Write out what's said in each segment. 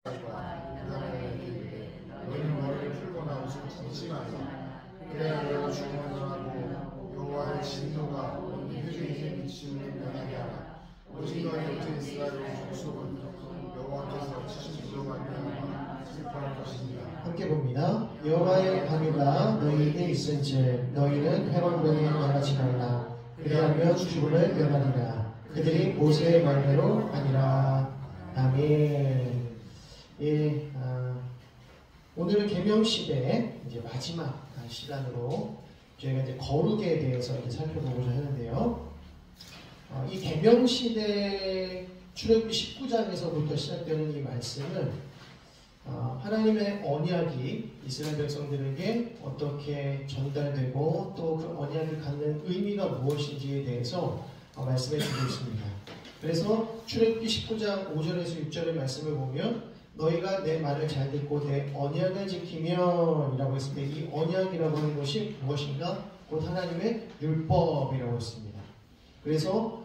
너희는 머리를 풀거나 옷을 벗지 말라. 그래야 너희가 주관하고 여호와의 진노가 온 회중에게 미치는 면하게 하라. 오직 너희 곁에 이스라엘 족속은 여호와께서 치신 불로 말미암아 슬퍼할 것입니다. 함께 봅니다. 여호와의 방위가 너희에게 있은즉 너희는 해방병에 나가지 말라. 그리하면 죽음을 면하리라. 그들이 모세의 말대로 하니라. 아멘. 예, 오늘은 계명시대 이제 마지막 시간으로 저희가 이제 거룩에 대해서 이제 살펴보고자 하는데요. 이 계명시대 출애굽기 19장에서부터 시작되는 이 말씀은 하나님의 언약이 이스라엘 백성들에게 어떻게 전달되고 또 그 언약을 갖는 의미가 무엇인지에 대해서 말씀해 주고 있습니다. 그래서 출애굽기 19장 5절에서 6절의 말씀을 보면 너희가 내 말을 잘 듣고 내 언약을 지키면 이라고 했을 때 이 언약이라고 하는 것이 무엇인가? 곧 하나님의 율법이라고 했습니다. 그래서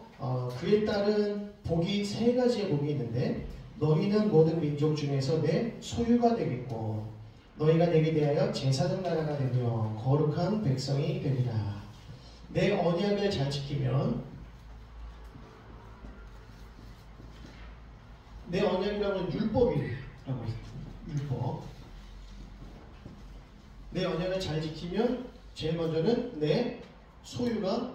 그에 따른 복이 세 가지의 복이 있는데 너희는 모든 민족 중에서 내 소유가 되겠고 너희가 내게 대하여 제사장 나라가 되며 거룩한 백성이 되리라. 내 언약을 잘 지키면 내 언약이라고 하는 율법이라고 했습니다. 율법. 내 언약을 잘 지키면 제일 먼저는 내 소유가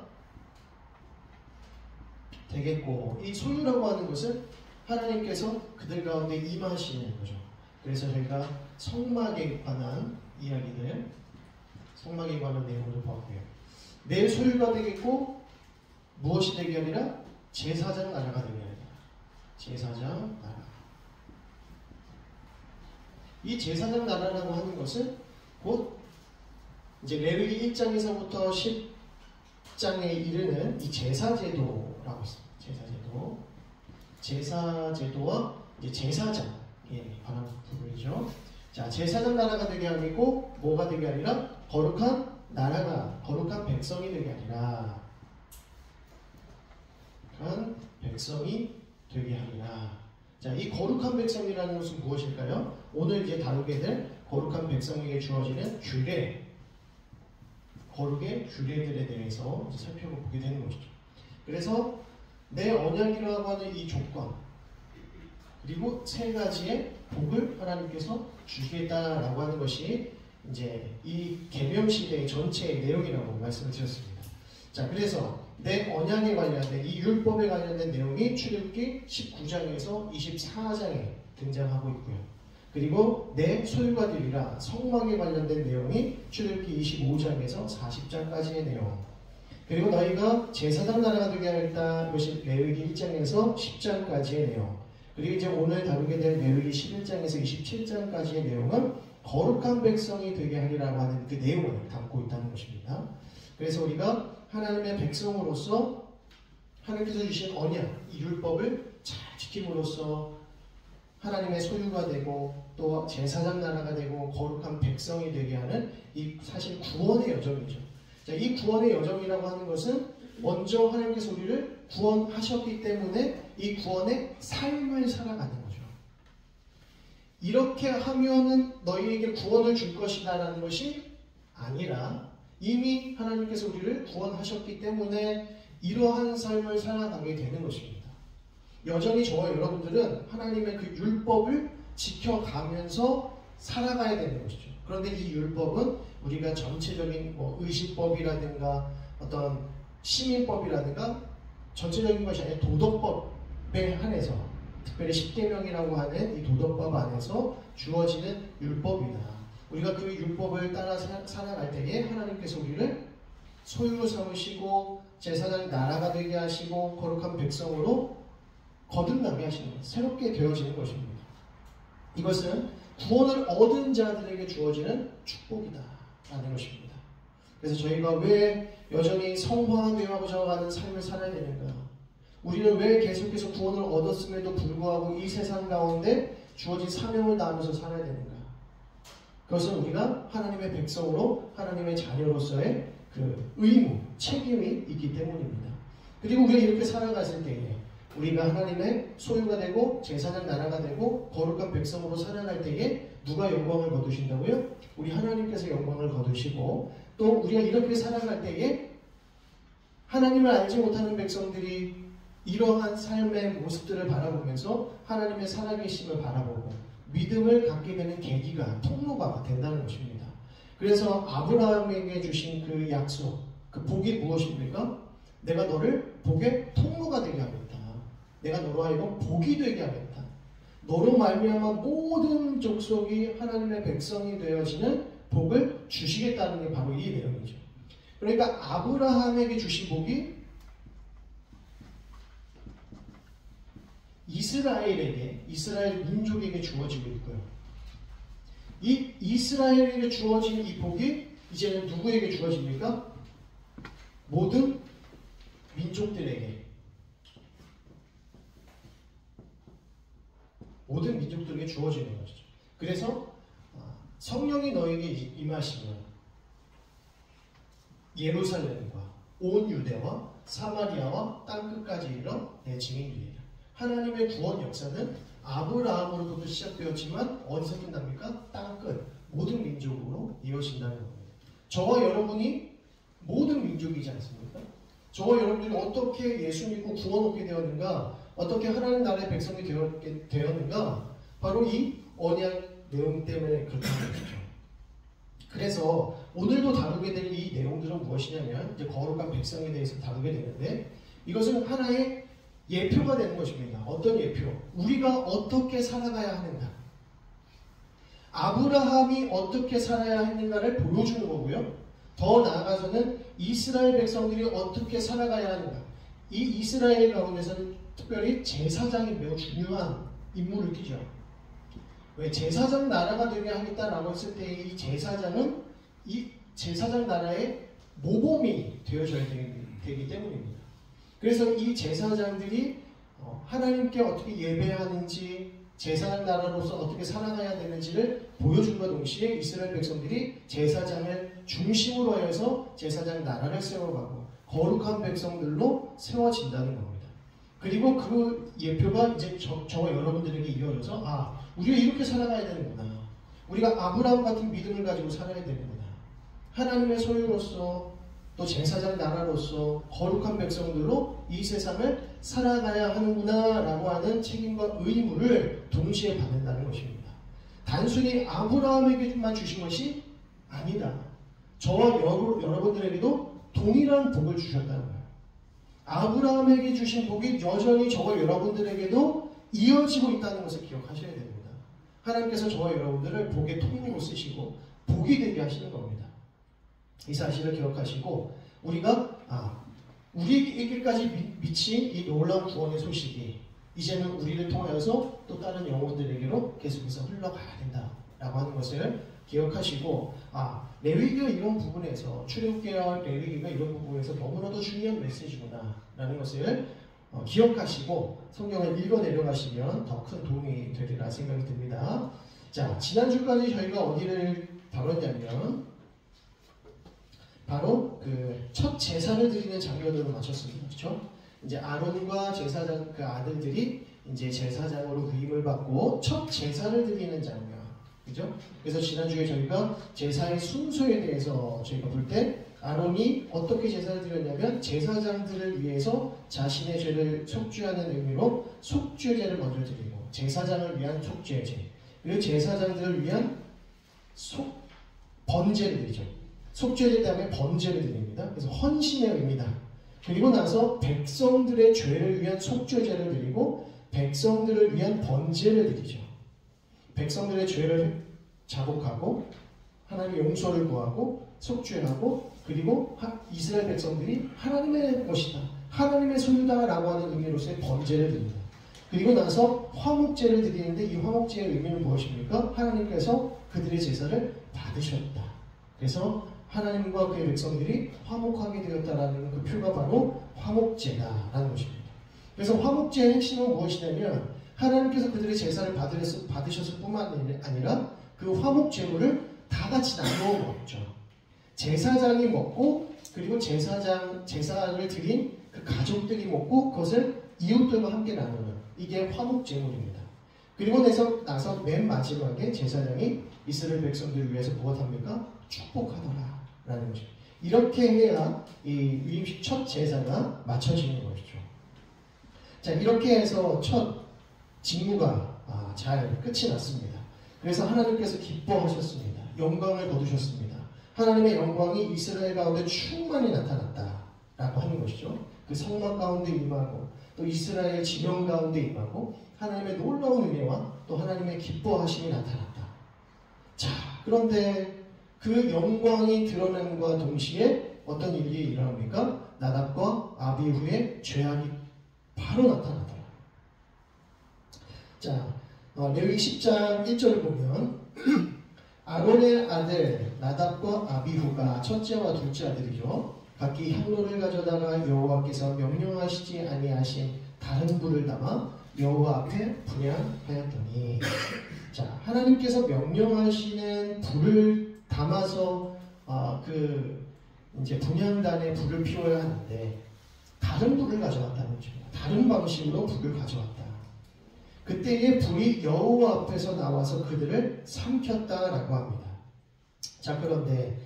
되겠고 이 소유라고 하는 것은 하나님께서 그들 가운데 임하시는 거죠. 그래서 저희가 성막에 관한 이야기들, 성막에 관한 내용을 보았고요. 내 소유가 되겠고 무엇이 되게 아니라 제사장 나라가 되게 아니라 제사장 나라. 이 제사장 나라라고 하는 것은 곧 이제 레위기 1장에서부터 10장에 이르는 이 제사제도라고 있습니다. 제사제도. 제사제도와 이제 제사장에 관한 부분이죠. 자, 제사장 나라가 되게 아니고 뭐가 되게 아니라 거룩한 나라가, 거룩한 백성이 되게 아니라 거룩한 백성이 되게 하리라. 자, 이 거룩한 백성이라는 것은 무엇일까요? 오늘 이제 다루게 될 거룩한 백성에게 주어지는 규례, 거룩의 규례들에 대해서 이제 살펴보게 되는 것이죠. 그래서 내 언약이라고 하는 이 조건, 그리고 세 가지의 복을 하나님께서 주겠다라고 하는 것이 이제 이 계명 시대의 전체의 내용이라고 말씀을 드렸습니다. 자, 그래서 내 언약에 관련된 이 율법에 관련된 내용이 출애굽기 19장에서 24장에 등장하고 있고요. 그리고 내 소유가 되리라 성막에 관련된 내용이 출애굽기 25장에서 40장까지의 내용. 그리고 너희가 제사장 나라가 되게 하겠다. 이것이 레위기 1장에서 10장까지의 내용. 그리고 이제 오늘 다루게 될 레위기 11장에서 27장까지의 내용은 거룩한 백성이 되게 하리라고 하는 그 내용을 담고 있다는 것입니다. 그래서 우리가 하나님의 백성으로서 하나님께서 주신 언약, 이 율법을 잘 지킴으로써 하나님의 소유가 되고 또 제사장 나라가 되고 거룩한 백성이 되게 하는 이 사실 구원의 여정이죠. 자, 이 구원의 여정이라고 하는 것은 먼저 하나님께서 우리를 구원하셨기 때문에 이 구원의 삶을 살아가는 거죠. 이렇게 하면은 너희에게 구원을 줄 것이다 라는 것이 아니라 이미 하나님께서 우리를 구원하셨기 때문에 이러한 삶을 살아가게 되는 것입니다. 여전히 저와 여러분들은 하나님의 그 율법을 지켜가면서 살아가야 되는 것이죠. 그런데 이 율법은 우리가 전체적인 의식법이라든가 어떤 시민법이라든가 전체적인 것이 아니라 도덕법에 한해서 특별히 십계명이라고 하는 이 도덕법 안에서 주어지는 율법이다. 우리가 그 율법을 따라 살아갈 때에 하나님께서 우리를 소유로 삼으시고 제사장 나라가 되게 하시고 거룩한 백성으로 거듭나게 하시는 것, 새롭게 되어지는 것입니다. 이것은 구원을 얻은 자들에게 주어지는 축복이다 라는 것입니다. 그래서 저희가 왜 여전히 성화되어가고자 하는 삶을 살아야 되는가? 우리는 왜 계속해서 구원을 얻었음에도 불구하고 이 세상 가운데 주어진 사명을 다하면서 살아야 되는가? 그것은 우리가 하나님의 백성으로 하나님의 자녀로서의 그 의무, 책임이 있기 때문입니다. 그리고 우리가 이렇게 살아갔을 때에 우리가 하나님의 소유가 되고 제사장 나라가 되고 거룩한 백성으로 살아갈 때에 누가 영광을 거두신다고요? 우리 하나님께서 영광을 거두시고, 또 우리가 이렇게 살아갈 때에 하나님을 알지 못하는 백성들이 이러한 삶의 모습들을 바라보면서 하나님의 살아계심을 바라보고 믿음을 갖게 되는 계기가, 통로가 된다는 것입니다. 그래서 아브라함에게 주신 그 약속, 그 복이 무엇입니까? 내가 너를 복의 통로가 되게 하겠다. 내가 너로 하여금 복이 되게 하겠다. 너로 말미암아 모든 족속이 하나님의 백성이 되어지는 복을 주시겠다는 게 바로 이 내용이죠. 그러니까 아브라함에게 주신 복이 이스라엘 민족에게 주어지고 있고요. 이 이스라엘에게 주어진 이 복이 이제는 누구에게 주어집니까? 모든 민족들에게, 모든 민족들에게 주어지는 것이죠. 그래서 성령이 너에게 임하시면 예루살렘과 온 유대와 사마리아와 땅끝까지 이르러 내 증인이리라. 하나님의 구원 역사는 아브라함으로부터 시작되었지만 어디서 끝납니까? 땅끝, 모든 민족으로 이어진다는 겁니다. 저와 여러분이 모든 민족이지 않습니까? 저와 여러분들이 어떻게 예수 믿고 구원 얻게 되었는가, 어떻게 하나님 나라의 백성이 되었는가, 바로 이 언약 내용 때문에 그렇다는 것이죠. 그래서 오늘도 다루게 될 이 내용들은 무엇이냐면, 이제 거룩한 백성에 대해서 다루게 되는데, 이것은 하나의 예표가 되는 것입니다. 어떤 예표? 우리가 어떻게 살아가야 하는가, 아브라함이 어떻게 살아야 했는가를 보여주는 거고요. 더 나아가서는 이스라엘 백성들이 어떻게 살아가야 하는가, 이 이스라엘 가운데서는 특별히 제사장이 매우 중요한 임무를 띠죠. 왜? 제사장 나라가 되게 하겠다라고 했을 때 이 제사장은 이 제사장 나라의 모범이 되어져야 되기 때문입니다. 그래서 이 제사장들이 하나님께 어떻게 예배하는지, 제사장 나라로서 어떻게 살아가야 되는지를 보여준과 동시에 이스라엘 백성들이 제사장을 중심으로 하여서 제사장 나라를 세워가고 거룩한 백성들로 세워진다는 겁니다. 그리고 그 예표가 이제 저와 여러분들에게 이어져서 우리가 이렇게 살아가야 되는구나, 우리가 아브라함 같은 믿음을 가지고 살아야 되는구나, 하나님의 소유로서 또 제사장 나라로서 거룩한 백성들로 이 세상을 살아가야 하는구나 라고 하는 책임과 의무를 동시에 받는다는 것입니다. 단순히 아브라함에게만 주신 것이 아니다. 저와 여러분들에게도 동일한 복을 주셨다는 거예요. 아브라함에게 주신 복이 여전히 저와 여러분들에게도 이어지고 있다는 것을 기억하셔야 됩니다. 하나님께서 저와 여러분들을 복의 통로로 쓰시고 복이 되게 하시는 겁니다. 이 사실을 기억하시고 우리가 우리에게까지 미친 이 놀라운 구원의 소식이 이제는 우리를 통하여서 또 다른 영혼들에게로 계속해서 흘러가야 된다라고 하는 것을 기억하시고 레위기가 이런 부분에서 출애굽기와 레위기가 이런 부분에서 너무나도 중요한 메시지구나 라는 것을 기억하시고 성경을 읽어 내려가시면 더 큰 도움이 되리라 생각이 듭니다. 자, 지난주까지 저희가 어디를 다뤘냐면 바로 그 첫 제사를 드리는 장면으로 마쳤습니다. 그렇죠? 이제 아론과 제사장 그 아들들이 이제 제사장으로 위임을 받고 첫 제사를 드리는 장면. 그죠? 그래서 지난주에 저희가 제사의 순서에 대해서 저희가 볼 때 아론이 어떻게 제사를 드렸냐면 제사장들을 위해서 자신의 죄를 속죄하는 의미로 속죄제를 먼저 드리고 제사장을 위한 속죄제, 그리고 제사장들을 위한 번제를 드리죠. 속죄제 다음에 번제를 드립니다. 그래서 헌신의 의미다. 그리고 나서 백성들의 죄를 위한 속죄제를 드리고 백성들을 위한 번제를 드리죠. 백성들의 죄를 자복하고 하나님의 용서를 구하고 속죄하고 그리고 이스라엘 백성들이 하나님의 것이다, 하나님의 소유다라고 하는 의미로서의 번제를 드립니다. 그리고 나서 화목제를 드리는데 이 화목제의 의미는 무엇입니까? 하나님께서 그들의 제사를 받으셨다. 그래서 하나님과 그의 백성들이 화목하게 되었다라는 그 표가 바로 화목제다라는 것입니다. 그래서 화목제의 핵심은 무엇이냐면 하나님께서 그들의 제사를 받으셨을 뿐만 아니라 그 화목제물을 다 같이 나누어 먹죠. 제사장이 먹고 그리고 제사를 드린 그 가족들이 먹고 그것을 이웃들과 함께 나누는 이게 화목제물입니다. 그리고 나서 맨 마지막에 제사장이 이스라엘 백성들을 위해서 무엇 합니까? 축복하더라 라는 것입니다. 이렇게 해야 이 위임식 첫 제사가 마쳐지는 것이죠. 자, 이렇게 해서 첫 직무가 잘 끝이 났습니다. 그래서 하나님께서 기뻐하셨습니다. 영광을 거두셨습니다. 하나님의 영광이 이스라엘 가운데 충만히 나타났다 라고 하는 것이죠. 그 성막 가운데 임하고 또 이스라엘 지명 가운데 임하고 하나님의 놀라운 은혜와 또 하나님의 기뻐하심이 나타났다. 자, 그런데 그 영광이 드러남과 동시에 어떤 일이 일어납니까? 나답과 아비후의 죄악이 바로 나타나더라. 자, 레위기 10장 1절을 보면 아론의 아들 나답과 아비후가 첫째와 둘째 아들이죠. 각기 향로를 가져다가 여호와께서 명령하시지 아니하신 다른 불을 담아 여호와 앞에 분향하였더니, 자, 하나님께서 명령하시는 불을 담아서 이제 분향단에 불을 피워야 하는데 다른 불을 가져왔다는 거죠. 다른 방식으로 불을 가져왔다. 그때의 불이 여호와 앞에서 나와서 그들을 삼켰다라고 합니다. 자, 그런데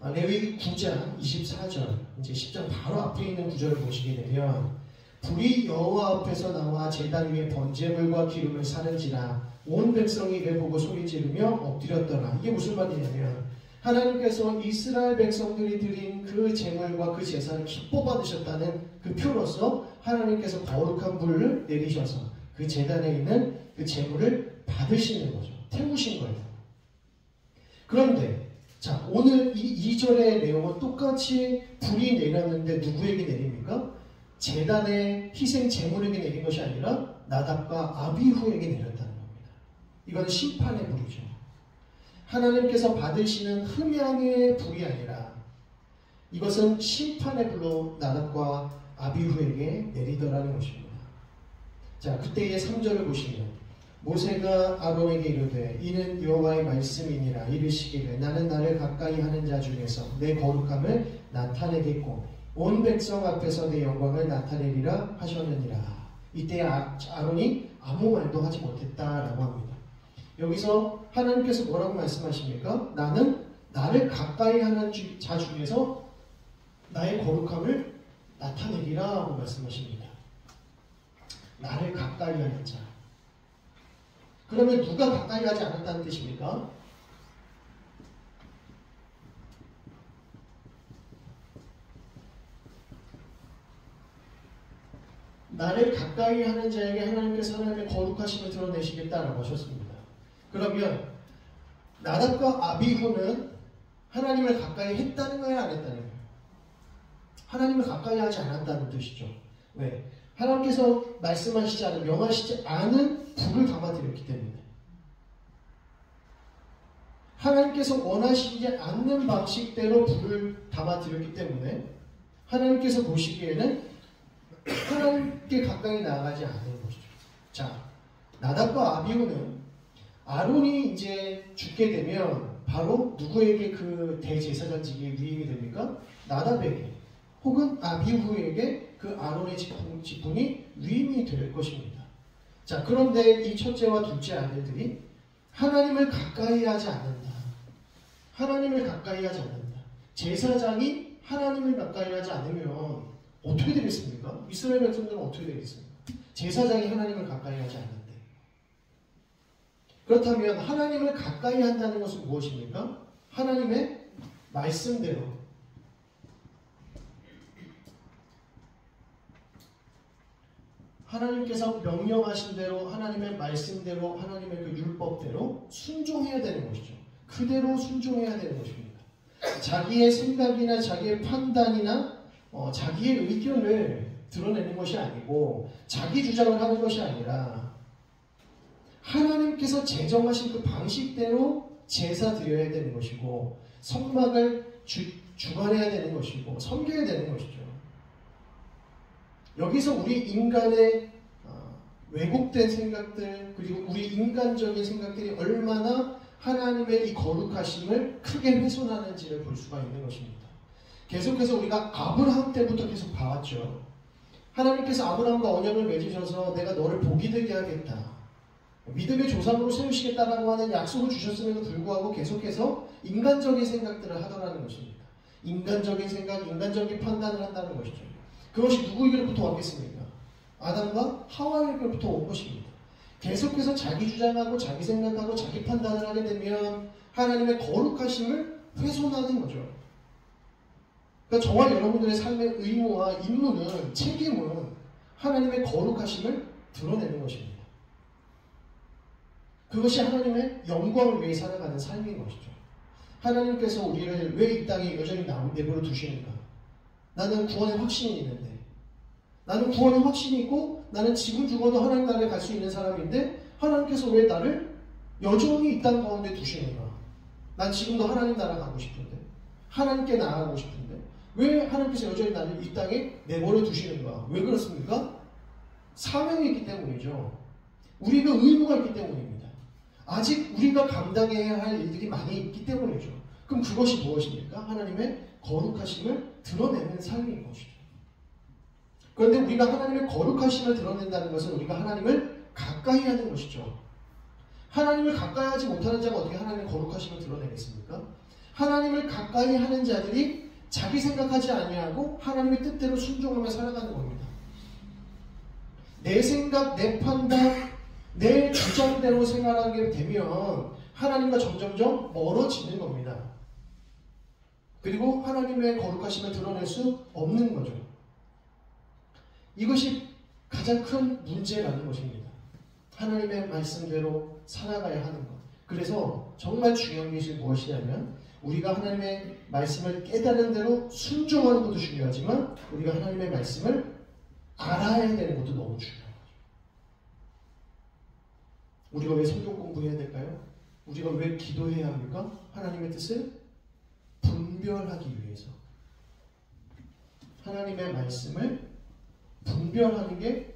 레위기 9장 24절, 이제 10장 바로 앞에 있는 구절을 보시게 되면 불이 여호와 앞에서 나와 제단 위에 번제물과 기름을 사는지라 온 백성이 이를 보고 소리 지르며 엎드렸더라. 이게 무슨 말이냐면 하나님께서 이스라엘 백성들이 드린 그 제물과 그 제사를 기뻐 받으셨다는 그 표로서 하나님께서 거룩한 불을 내리셔서 그 제단에 있는 그 제물을 받으시는 거죠. 태우신 거예요. 그런데 자, 오늘 이 2절의 내용은 똑같이 불이 내렸는데 누구에게 내립니까? 제단의 희생 제물에게 내린 것이 아니라 나답과 아비후에게 내렸다는 겁니다. 이건 심판의 불이죠. 하나님께서 받으시는 흠양의 불이 아니라 이것은 심판의 불로 나답과 아비후에게 내리더라는 것입니다. 자, 그때의 3절을 보시면 모세가 아론에게 이르되 이는 여호와의 말씀이니라 이르시기를 나는 나를 가까이 하는 자 중에서 내 거룩함을 나타내겠고 온 백성 앞에서 내 영광을 나타내리라 하셨느니라. 이때 아론이 아무 말도 하지 못했다라고 합니다. 여기서 하나님께서 뭐라고 말씀하십니까? 나는 나를 가까이 하는 자 중에서 나의 거룩함을 나타내리라 하고 말씀하십니다. 나를 가까이 하는 자. 그러면 누가 가까이 하지 않았다는 뜻입니까? 나를 가까이 하는 자에게 하나님께서 하나님의 거룩하심을 드러내시겠다라고 하셨습니다. 그러면 나답과 아비후는 하나님을 가까이 했다는 거야, 안 했다는 거야? 하나님을 가까이 하지 않았다는 뜻이죠. 왜? 하나님께서 말씀하시지 않은, 명하시지 않은 불을 담아드렸기 때문에. 하나님께서 원하시지 않는 방식대로 불을 담아드렸기 때문에 하나님께서 보시기에는 하나님께 가까이 나아가지 않는 것이죠. 자, 나답과 아비후는 아론이 이제 죽게 되면 바로 누구에게 그 대제사장직이 위임이 됩니까? 나답에게 혹은 아비후에게 그 아론의 직분이 위임이 될 것입니다. 자, 그런데 이 첫째와 둘째 아들들이 하나님을 가까이 하지 않는다. 하나님을 가까이 하지 않는다. 제사장이 하나님을 가까이 하지 않으면 어떻게 되겠습니까? 이스라엘 백성들은 어떻게 되겠습니까? 제사장이 하나님을 가까이 하지 않는데. 그렇다면 하나님을 가까이 한다는 것은 무엇입니까? 하나님의 말씀대로, 하나님께서 명령하신 대로, 하나님의 말씀대로, 하나님의 그 율법대로 순종해야 되는 것이죠. 그대로 순종해야 되는 것입니다. 자기의 생각이나 자기의 판단이나 자기의 의견을 드러내는 것이 아니고 자기 주장을 하는 것이 아니라 하나님께서 제정하신 그 방식대로 제사 드려야 되는 것이고 성막을 주관해야 되는 것이고 섬겨야 되는 것이죠. 여기서 우리 인간의 왜곡된 생각들 그리고 우리 인간적인 생각들이 얼마나 하나님의 이 거룩하심을 크게 훼손하는지를 볼 수가 있는 것입니다. 계속해서 우리가 아브라함 때부터 계속 봐왔죠. 하나님께서 아브라함과 언약을 맺으셔서 내가 너를 복이 되게 하겠다, 믿음의 조상으로 세우시겠다라고 하는 약속을 주셨음에도 불구하고 계속해서 인간적인 생각들을 하더라는 것입니다. 인간적인 생각, 인간적인 판단을 한다는 것이죠. 그것이 누구에게로부터 왔겠습니까? 아담과 하와에게로부터 온 것입니다. 계속해서 자기 주장하고 자기 생각하고 자기 판단을 하게 되면 하나님의 거룩하심을 훼손하는 거죠. 그러니까 저와 여러분들의 삶의 의무와 임무는, 책임은 하나님의 거룩하심을 드러내는 것입니다. 그것이 하나님의 영광을 위해 살아가는 삶인 것이죠. 하나님께서 우리를 왜 이 땅에 여전히 내버려 두시는가? 나는 구원의 확신이 있는데, 나는 구원의 확신이 있고 나는 지금 죽어도 하나님 나라에 갈 수 있는 사람인데 하나님께서 왜 나를 여전히 이 땅 가운데 두시는가? 난 지금도 하나님 나라 가고 싶은데, 하나님께 나아가고 싶은데 왜 하나님께서 여전히 나를 이 땅에 내버려 두시는가? 왜 그렇습니까? 사명이 있기 때문이죠. 우리가 의무가 있기 때문입니다. 아직 우리가 감당해야 할 일들이 많이 있기 때문이죠. 그럼 그것이 무엇입니까? 하나님의 거룩하심을 드러내는 삶인 것이죠. 그런데 우리가 하나님의 거룩하심을 드러낸다는 것은 우리가 하나님을 가까이 하는 것이죠. 하나님을 가까이 하지 못하는 자가 어떻게 하나님의 거룩하심을 드러내겠습니까? 하나님을 가까이 하는 자들이 자기 생각하지 아니하고 하나님의 뜻대로 순종하며 살아가는 겁니다. 내 생각, 내 판단, 내 주장대로 생활하게 되면 하나님과 점점점 멀어지는 겁니다. 그리고 하나님의 거룩하심을 드러낼 수 없는 거죠. 이것이 가장 큰 문제라는 것입니다. 하나님의 말씀대로 살아가야 하는 것. 그래서 정말 중요한 것이 무엇이냐면 우리가 하나님의 말씀을 깨달은 대로 순종하는 것도 중요하지만 우리가 하나님의 말씀을 알아야 되는 것도 너무 중요해요. 우리가 왜 성경 공부해야 될까요? 우리가 왜 기도해야 합니까? 하나님의 뜻을 분별하기 위해서. 하나님의 말씀을 분별하는 게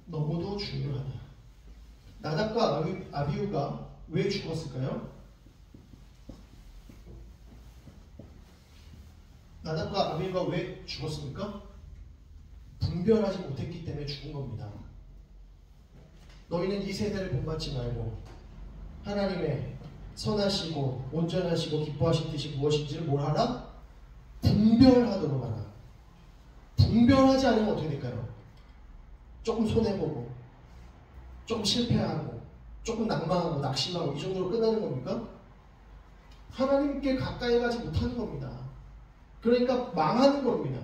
너무도 중요하다. 나답과 아비후가 왜 죽었을까요? 나답과 아비후가 왜 죽었습니까? 분별하지 못했기 때문에 죽은 겁니다. 너희는 이 세대를 본받지 말고 하나님의 선하시고 온전하시고 기뻐하신 뜻이 무엇인지를 뭘 하라? 분별하도록 하라. 분별하지 않으면 어떻게 될까요? 조금 손해보고 조금 실패하고 조금 낭망하고 낙심하고 이 정도로 끝나는 겁니까? 하나님께 가까이 가지 못하는 겁니다. 그러니까 망하는 겁니다.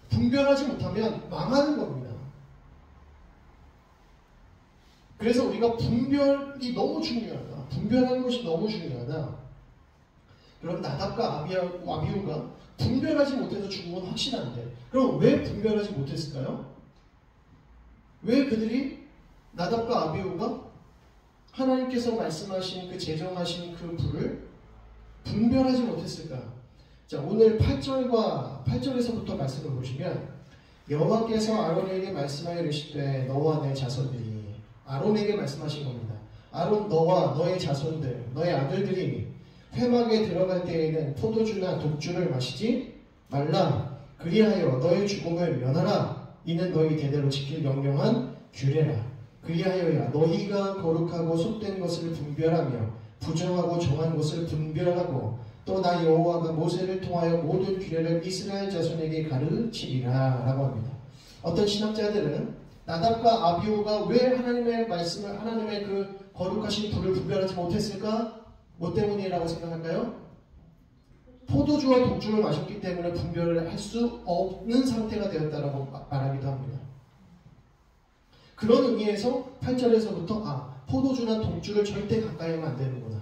분별하지 못하면 망하는 겁니다. 그래서 우리가 분별이 너무 중요하다. 분별하는 것이 너무 중요하다. 그럼 나답과 아비후가 분별하지 못해서 죽은 건 확실한데 그럼 왜 분별하지 못했을까요? 왜 그들이 나답과 아비후가 하나님께서 말씀하신 그 제정하신 그 불을 분별하지 못했을까? 자, 오늘 8절에서부터 말씀을 보시면 여호와께서 아론에게 말씀하여 이르시되 너와 내 자손들이 아론에게 말씀하신 겁니다. 아론 너와 너의 자손들 너의 아들들이 회막에 들어갈 때에는 포도주나 독주를 마시지 말라. 그리하여 너의 죽음을 면하라. 이는 너희 대대로 지킬 명령한 규례라. 그리하여야 너희가 거룩하고 속된 것을 분별하며 부정하고 정한 것을 분별하고 또 나 여호와가 모세를 통하여 모든 규례를 이스라엘 자손에게 가르치리라 라고 합니다. 어떤 신학자들은 나답과 아비후가 왜 하나님의 말씀을 하나님의 그 거룩하신 불을 분별하지 못했을까? 뭐 때문이라고 생각할까요? 포도주와 독주를 마셨기 때문에 분별을 할 수 없는 상태가 되었다라고 말하기도 합니다. 그런 의미에서 8절에서부터 포도주나 독주를 절대 가까이 하면 안 되는구나.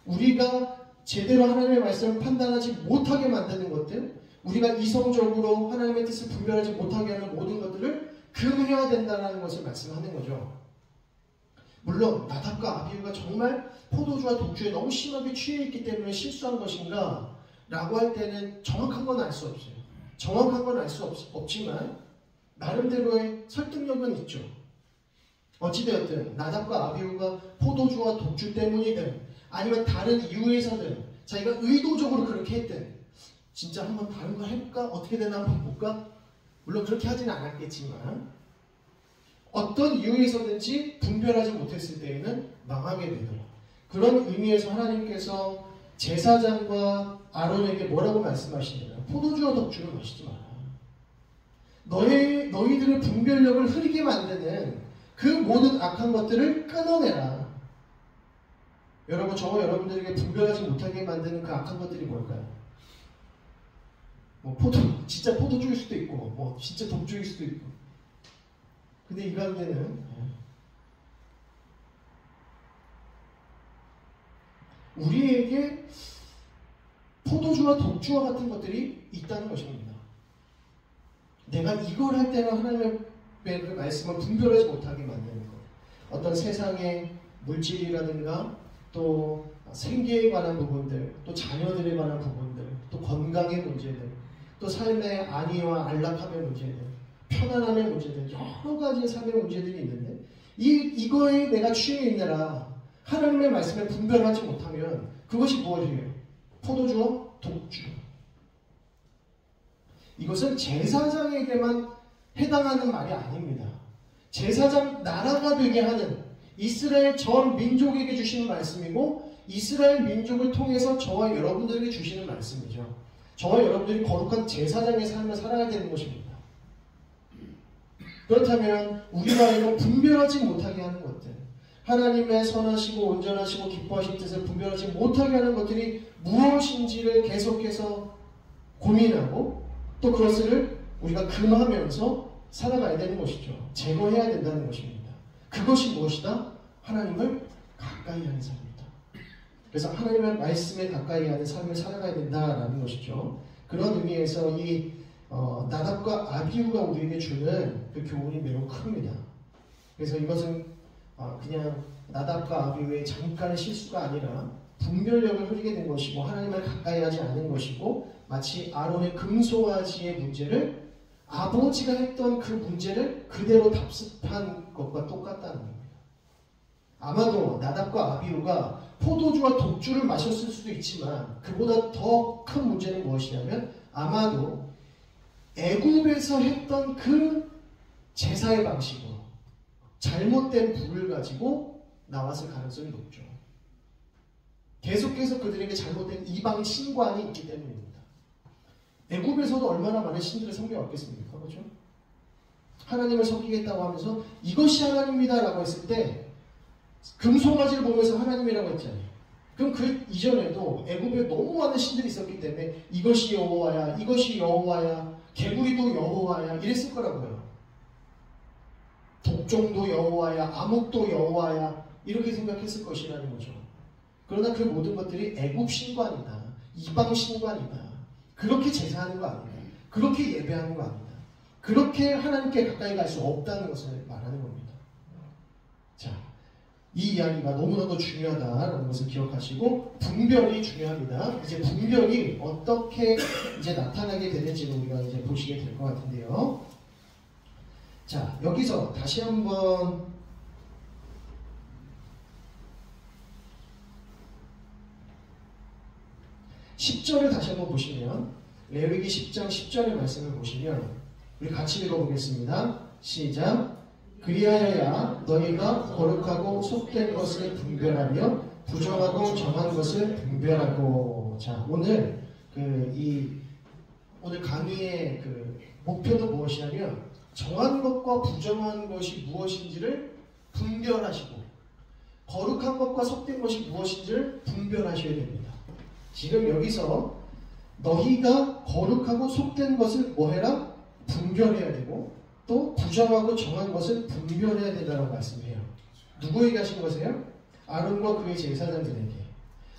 우리가 제대로 하나님의 말씀을 판단하지 못하게 만드는 것들, 우리가 이성적으로 하나님의 뜻을 분별하지 못하게 하는 모든 것들을 금해야 된다는 것을 말씀하는 거죠. 물론 나답과 아비후가 정말 포도주와 독주에 너무 심하게 취해 있기 때문에 실수한 것인가 라고 할 때는 정확한 건 알 수 없어요. 정확한 건 알 수 없지만 나름대로의 설득력은 있죠. 어찌되었든 나답과 아비후가 포도주와 독주 때문이든 아니면 다른 이유에서든 자기가 의도적으로 그렇게 했든 진짜 한번 다른 거 해볼까? 어떻게 되나 한번 볼까? 물론 그렇게 하지는 않았겠지만 어떤 이유에서든지 분별하지 못했을 때에는 망하게 되더라. 그런 의미에서 하나님께서 제사장과 아론에게 뭐라고 말씀하시냐면 포도주와 덕주를 마시지 마라. 너희들의 분별력을 흐리게 만드는 그 모든 악한 것들을 끊어내라. 여러분, 저와 여러분들에게 분별하지 못하게 만드는 그 악한 것들이 뭘까요? 뭐 진짜 포도주일 수도 있고, 뭐 진짜 독주일 수도 있고. 근데 이 가운데는 우리에게 포도주와 독주와 같은 것들이 있다는 것입니다. 내가 이걸 할 때는 하나님의 그 말씀을 분별하지 못하게 만드는 것. 어떤 세상의 물질이라든가 또 생계에 관한 부분들, 또 자녀들에 관한 부분들, 또 건강의 문제들, 또 삶의 안위와 안락함의 문제들, 편안함의 문제들, 여러 가지의 삶의 문제들이 있는데 이거에 내가 취해 있느라 하나님의 말씀을 분별하지 못하면 그것이 무엇이에요? 포도주와 독주. 이것은 제사장에게만 해당하는 말이 아닙니다. 제사장 나라가 되게 하는 이스라엘 전 민족에게 주시는 말씀이고 이스라엘 민족을 통해서 저와 여러분들에게 주시는 말씀이죠. 저와 여러분들이 거룩한 제사장의 삶을 살아야 되는 것입니다. 그렇다면 우리가 이거 분별하지 못하게 하는 것들, 하나님의 선하시고 온전하시고 기뻐하신 뜻을 분별하지 못하게 하는 것들이 무엇인지를 계속해서 고민하고 또 그것을 우리가 금하면서 살아가야 되는 것이죠. 제거해야 된다는 것입니다. 그것이 무엇이다? 하나님을 가까이 하는 삶이다. 그래서 하나님의 말씀에 가까이 하는 삶을 살아가야 된다라는 것이죠. 그런 의미에서 이 나답과 아비후가 우리에게 주는 그 교훈이 매우 큽니다. 그래서 이것은 그냥 나답과 아비후의 잠깐의 실수가 아니라 분별력을 흐리게 된 것이고 하나님을 가까이 하지 않은 것이고 마치 아론의 금송아지의 문제를 아버지가 했던 그 문제를 그대로 답습한 것과 똑같다는 겁니다. 아마도 나답과 아비후가 포도주와 독주를 마셨을 수도 있지만 그보다 더 큰 문제는 무엇이냐면 아마도 애굽에서 했던 그 제사의 방식으로 잘못된 불을 가지고 나왔을 가능성이 높죠. 계속해서 그들에게 잘못된 이방 신관이 있기 때문입니다. 애굽에서도 얼마나 많은 신들을 섬겨왔겠습니까? 그렇죠? 하나님을 섬기겠다고 하면서 이것이 하나님이다 라고 했을 때 금송아지를 보면서 하나님이라고 했잖아요. 그럼 그 이전에도 애굽에 너무 많은 신들이 있었기 때문에 이것이 여호와야, 이것이 여호와야, 개구리도 여호와야 이랬을 거라고요. 독종도 여호와야, 암흑도 여호와야 이렇게 생각했을 것이라는 거죠. 그러나 그 모든 것들이 애굽 신관이다, 이방 신관이다. 그렇게 제사하는 거 아니다. 그렇게 예배하는 거 아니다. 그렇게 하나님께 가까이 갈 수 없다는 것을 말하는 겁니다. 자, 이 이야기가 너무나도 중요하다는 것을 기억하시고 분별이 중요합니다. 이제 분별이 어떻게 이제 나타나게 되는지를 우리가 이제 보시게 될 것 같은데요. 자, 여기서 다시 한번 10절을 다시 한번 보시면 레위기 10장 10절의 말씀을 보시면 우리 같이 읽어보겠습니다. 시작. 그리하여야 너희가 거룩하고 속된 것을 분별하며 부정하고 정한 것을 분별하고. 자, 오늘 오늘 강의의 그 목표는 무엇이냐면 정한 것과 부정한 것이 무엇인지를 분별하시고 거룩한 것과 속된 것이 무엇인지를 분별하셔야 됩니다. 지금 여기서 너희가 거룩하고 속된 것을 뭐해라? 분별해야 되고 또 부정하고 정한 것을 분별해야 된다고 말씀해요. 누구에게 하신 것이에요? 아론과 그의 제사장들에게.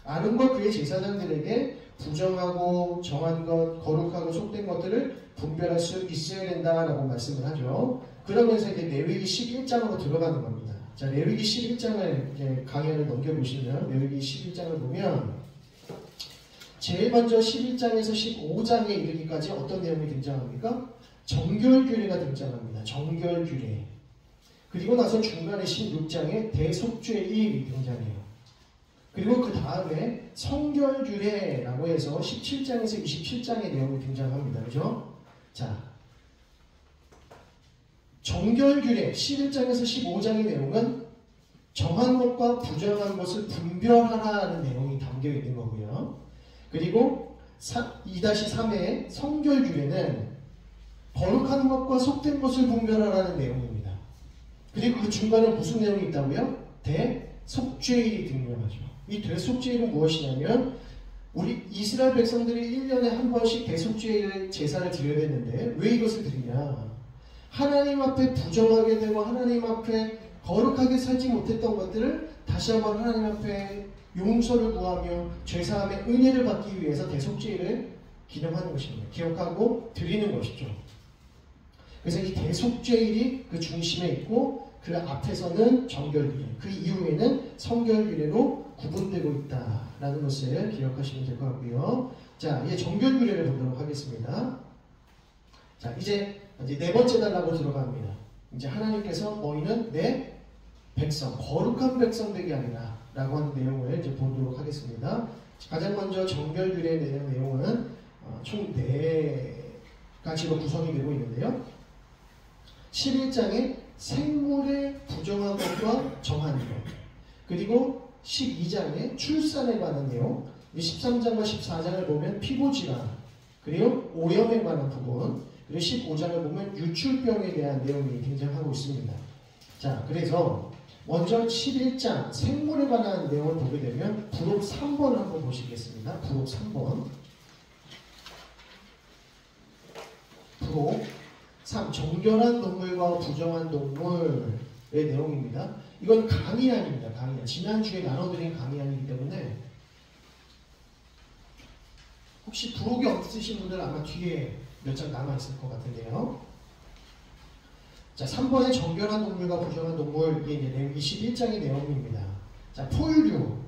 아론과 그의 제사장들에게 부정하고 정한 것, 거룩하고 속된 것들을 분별할 수 있어야 된다라고 말씀을 하죠. 그러면서 이제 레위기 11장으로 들어가는 겁니다. 자, 레위기 11장을 이제 강연을 넘겨보시면 레위기 11장을 보면 제일 먼저 11장에서 15장에 이르기까지 어떤 내용이 등장합니까? 정결규례가 등장합니다. 정결규례. 그리고 나서 중간에 16장에 대속죄일이 등장해요. 그리고 그 다음에 성결규례라고 해서 17장에서 27장의 내용이 등장합니다. 그죠? 자, 정결규례 11장에서 15장의 내용은 정한 것과 부정한 것을 분별하라는 내용이 담겨 있는 거고요. 그리고 2-3의 성결규례는 거룩한 것과 속된 것을 분별하라는 내용입니다. 그리고 그 중간에 무슨 내용이 있다고요? 대속죄일이 등장하죠. 이 대속죄일은 무엇이냐면 우리 이스라엘 백성들이 1년에 한 번씩 대속죄일 제사를 드려야 되는데 왜 이것을 드리냐? 하나님 앞에 부정하게 되고 하나님 앞에 거룩하게 살지 못했던 것들을 다시 한번 하나님 앞에 용서를 구하며 죄사함의 은혜를 받기 위해서 대속죄일을 기념하는 것입니다. 기억하고 드리는 것이죠. 그래서 이 대속죄일이 그 중심에 있고 그 앞에서는 정결규례, 그 이후에는 성결규례로 구분되고 있다라는 것을 기억하시면 될 것 같고요. 자, 이제 정결규례를 보도록 하겠습니다. 자, 이제 네 번째 단락으로 들어갑니다. 이제 하나님께서 너희는 내 백성, 거룩한 백성 되게 하리라 라고 하는 내용을 이제 보도록 하겠습니다. 가장 먼저 정결규례에 대한 내용은 총 4가지로 구성이 되고 있는데요. 11장에 생물의 부정한 것과 정한 것, 그리고 12장에 출산에 관한 내용, 13장과 14장을 보면 피부질환, 그리고 오염에 관한 부분, 그리고 15장을 보면 유출병에 대한 내용이 등장하고 있습니다. 자, 그래서 먼저 11장 생물에 관한 내용을 보게 되면 부록 3번 한번 보시겠습니다. 부록 3번. 부록 3. 정결한 동물과 부정한 동물의 내용입니다. 이건 강의안입니다. 강의안. 지난주에 나눠드린 강의안이기 때문에 혹시 부록이 없으신 분들 아마 뒤에 몇 장 남아있을 것 같은데요. 자, 3번의 정결한 동물과 부정한 동물, 이게 이제 21장의 내용입니다. 자, 포유류.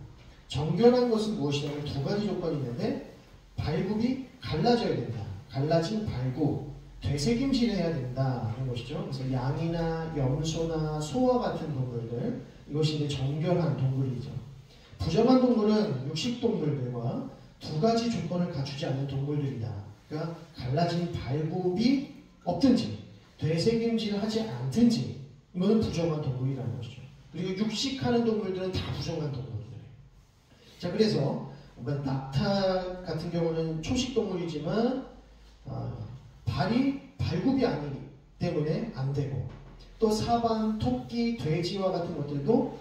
정결한 것은 무엇이냐면 2가지 조건이 있는데 발굽이 갈라져야 된다. 갈라진 발굽. 되새김질해야 된다는 것이죠. 그래서 양이나 염소나 소와 같은 동물들, 이것이 이제 정결한 동물이죠. 부정한 동물은 육식동물들과 2가지 조건을 갖추지 않는 동물들이다. 그러니까 갈라진 발굽이 없든지 되새김질을 하지 않든지 이거는 부정한 동물이라는 것이죠. 그리고 육식하는 동물들은 다 부정한 동물들이에요. 자, 그래서 낙타 같은 경우는 초식동물이지만 발굽이 아니기 때문에 안 되고, 또 사반, 토끼, 돼지와 같은 것들도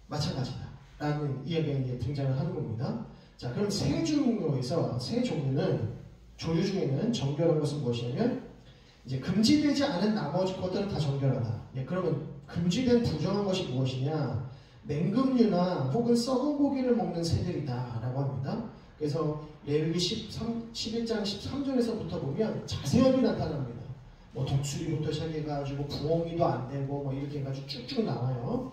마찬가지다라는 이야기가 이제 등장을 하는 겁니다. 자, 그럼 새 종류에서 새 종류는 조류 중에는 정결한 것은 무엇이냐면 이제 금지되지 않은 나머지 것들은 다 정결하다. 예, 그러면 금지된 부정한 것이 무엇이냐? 맹금류나 혹은 썩은 고기를 먹는 새들이다라고 합니다. 그래서 레위기 11장 13절에서부터 보면 자세하게 나타납니다. 뭐 독수리부터 시작해가지고 부엉이도 안 되고 뭐 이렇게 해가지고 쭉쭉 나와요.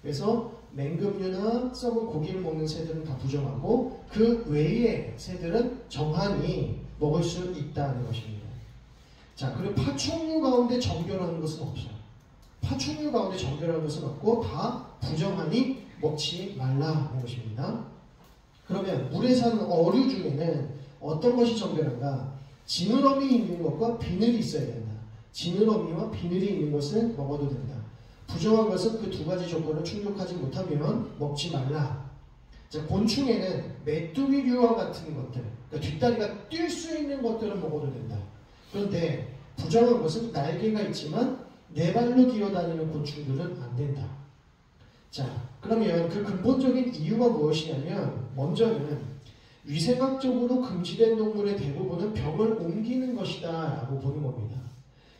그래서 맹금류나 썩은 고기를 먹는 새들은 다 부정하고 그 외의 새들은 정한이 먹을 수 있다는 것입니다. 자, 그리고 파충류 가운데 정결한 것은 없어요. 파충류 가운데 정결한 것은 없고 다 부정하니 먹지 말라는 것입니다. 그러면 물에 사는 어류 중에는 어떤 것이 정결한가? 지느러미 있는 것과 비늘이 있어야 된다. 지느러미와 비늘이 있는 것은 먹어도 된다. 부정한 것은 그 2가지 조건을 충족하지 못하면 먹지 말라. 자, 곤충에는 메뚜기류와 같은 것들, 그러니까 뒷다리가 뛸 수 있는 것들은 먹어도 된다. 그런데 부정한 것은 날개가 있지만 네 발로 기어다니는 곤충들은 안 된다. 자, 그러면 그 근본적인 이유가 무엇이냐면 먼저는 위생학적으로 금지된 동물의 대부분은 병을 옮기는 것이다 라고 보는 겁니다.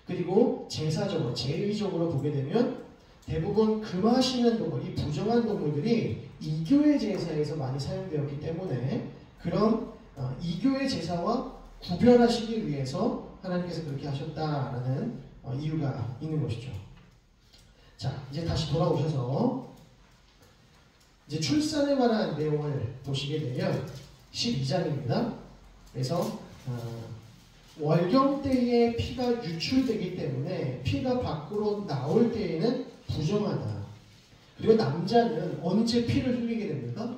그리고 제사적으로, 제의적으로 보게 되면 대부분 금하시는 동물, 이 부정한 동물들이 이교의 제사에서 많이 사용되었기 때문에 그런 이교의 제사와 구별하시기 위해서 하나님께서 그렇게 하셨다라는 이유가 있는 것이죠. 자, 이제 다시 돌아오셔서 이제 출산에 관한 내용을 보시게 되면 12장입니다. 그래서 월경 때에 피가 유출되기 때문에 피가 밖으로 나올 때에는 부정하다. 그리고 남자는 언제 피를 흘리게 됩니까?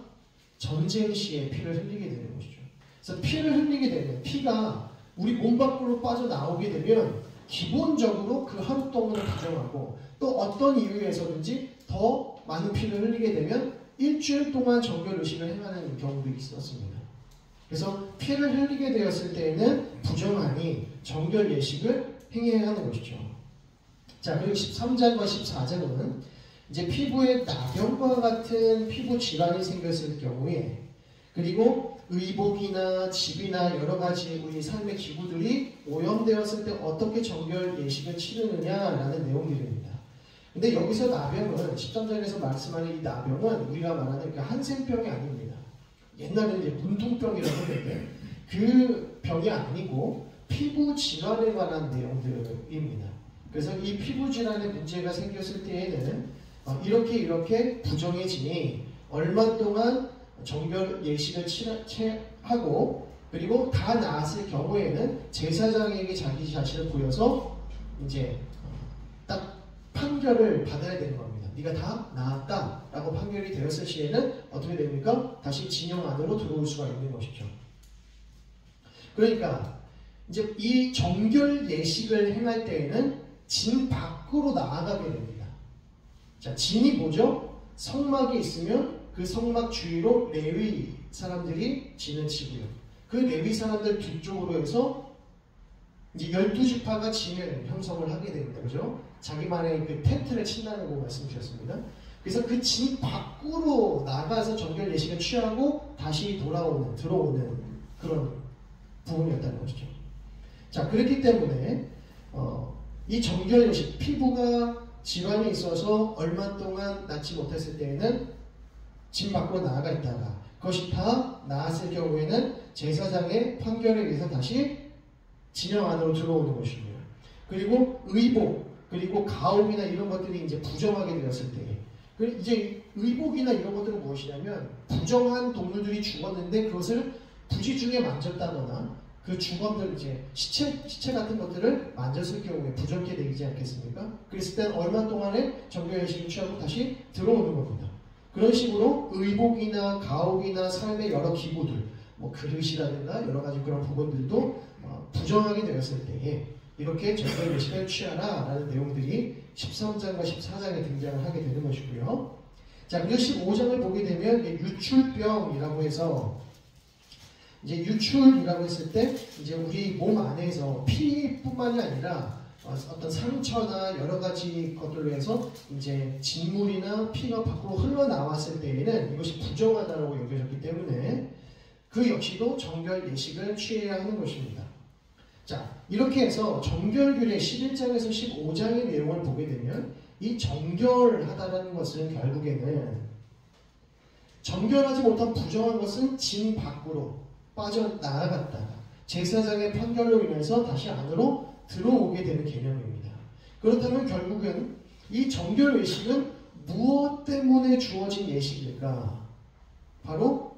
전쟁 시에 피를 흘리게 되는 것이죠. 그래서 피를 흘리게 되면 피가 우리 몸 밖으로 빠져나오게 되면 기본적으로 그 하루 동안을 부정하고 또 어떤 이유에서든지 더 많은 피를 흘리게 되면 일주일 동안 정결 의식을 행하는 경우도 있었습니다. 그래서 피를 흘리게 되었을 때에는 부정하니 정결 예식을 행해야 하는 것이죠. 자, 그리고 13장과 14장은 이제 피부에 나병과 같은 피부 질환이 생겼을 경우에 그리고 의복이나 집이나 여러 가지 우리 삶의 기구들이 오염되었을 때 어떻게 정결 예식을 치르느냐라는 내용들입니다. 근데 여기서 나병은 13장에서 말씀하는 이 나병은 우리가 말하는 그 한센병이 아닙니다. 옛날에는 이제 문둥병이라고 했는데 그 병이 아니고 피부 질환에 관한 내용들입니다. 그래서 이 피부 질환에 문제가 생겼을 때에는 이렇게 부정해지니 얼마 동안 정결 예식을 하고 그리고 다 나았을 경우에는 제사장에게 자기 자신을 보여서 이제 딱 판결을 받아야 되는 겁니다. 네가 다 나았다라고 판결이 되었을 시에는 어떻게 됩니까? 다시 진영 안으로 들어올 수가 있는 것이죠. 그러니까 이제 이 정결 예식을 행할 때에는 진 밖으로 나아가게 됩니다. 자, 진이 뭐죠? 성막이 있으면 그 성막 주위로 레위 사람들이 진을 치고요. 그 레위 사람들 뒤쪽으로 해서 이제 12지파가 진을 형성을 하게 됩니다. 그죠? 자기만의 그 텐트를 친다는 거 말씀 주셨습니다. 그래서 그 진 밖으로 나가서 정결 예식을 취하고 다시 들어오는 그런 부분이었다는 것이죠. 자, 그렇기 때문에 이 정결 예식, 피부가 질환이 있어서 얼마 동안 낫지 못했을 때에는 진 밖으로 나아가 있다가 그것이 다 나았을 경우에는 제사장의 판결에 의해서 다시 진영 안으로 들어오는 것입니다. 그리고 의복, 그리고 가옥이나 이런 것들이 이제 부정하게 되었을 때, 이제 의복이나 이런 것들은 무엇이냐면 부정한 동물들이 죽었는데 그것을 부지중에 만졌다거나 그 주검들 이제 시체 같은 것들을 만졌을 경우에 부정케 되지 않겠습니까? 그랬을 때는 얼마 동안에 정결 예식을 취하고 다시 들어오는 겁니다. 그런 식으로 의복이나 가옥이나 삶의 여러 기구들, 뭐 그릇이라든가 여러 가지 그런 부분들도 부정하게 되었을 때에 이렇게 정결 예식을 취하라 라는 내용들이 13장과 14장에 등장을 하게 되는 것이고요. 자, 그리고 15장을 보게 되면 유출병이라고 해서 이제 유출이라고 했을 때 이제 우리 몸 안에서 피뿐만이 아니라 어떤 상처나 여러 가지 것들로 해서 이제 진물이나 피가 밖으로 흘러나왔을 때에는 이것이 부정하다고 여겨졌기 때문에 그 역시도 정결 예식을 취해야 하는 것입니다. 자, 이렇게 해서 정결규례 11장에서 15장의 내용을 보게 되면 이 정결하다라는 것은 결국에는 정결하지 못한 부정한 것은 진 밖으로 빠져나갔다가 제사장의 판결로 인해서 다시 안으로 들어오게 되는 개념입니다. 그렇다면 결국은 이 정결 예식은 무엇 때문에 주어진 예식일까? 바로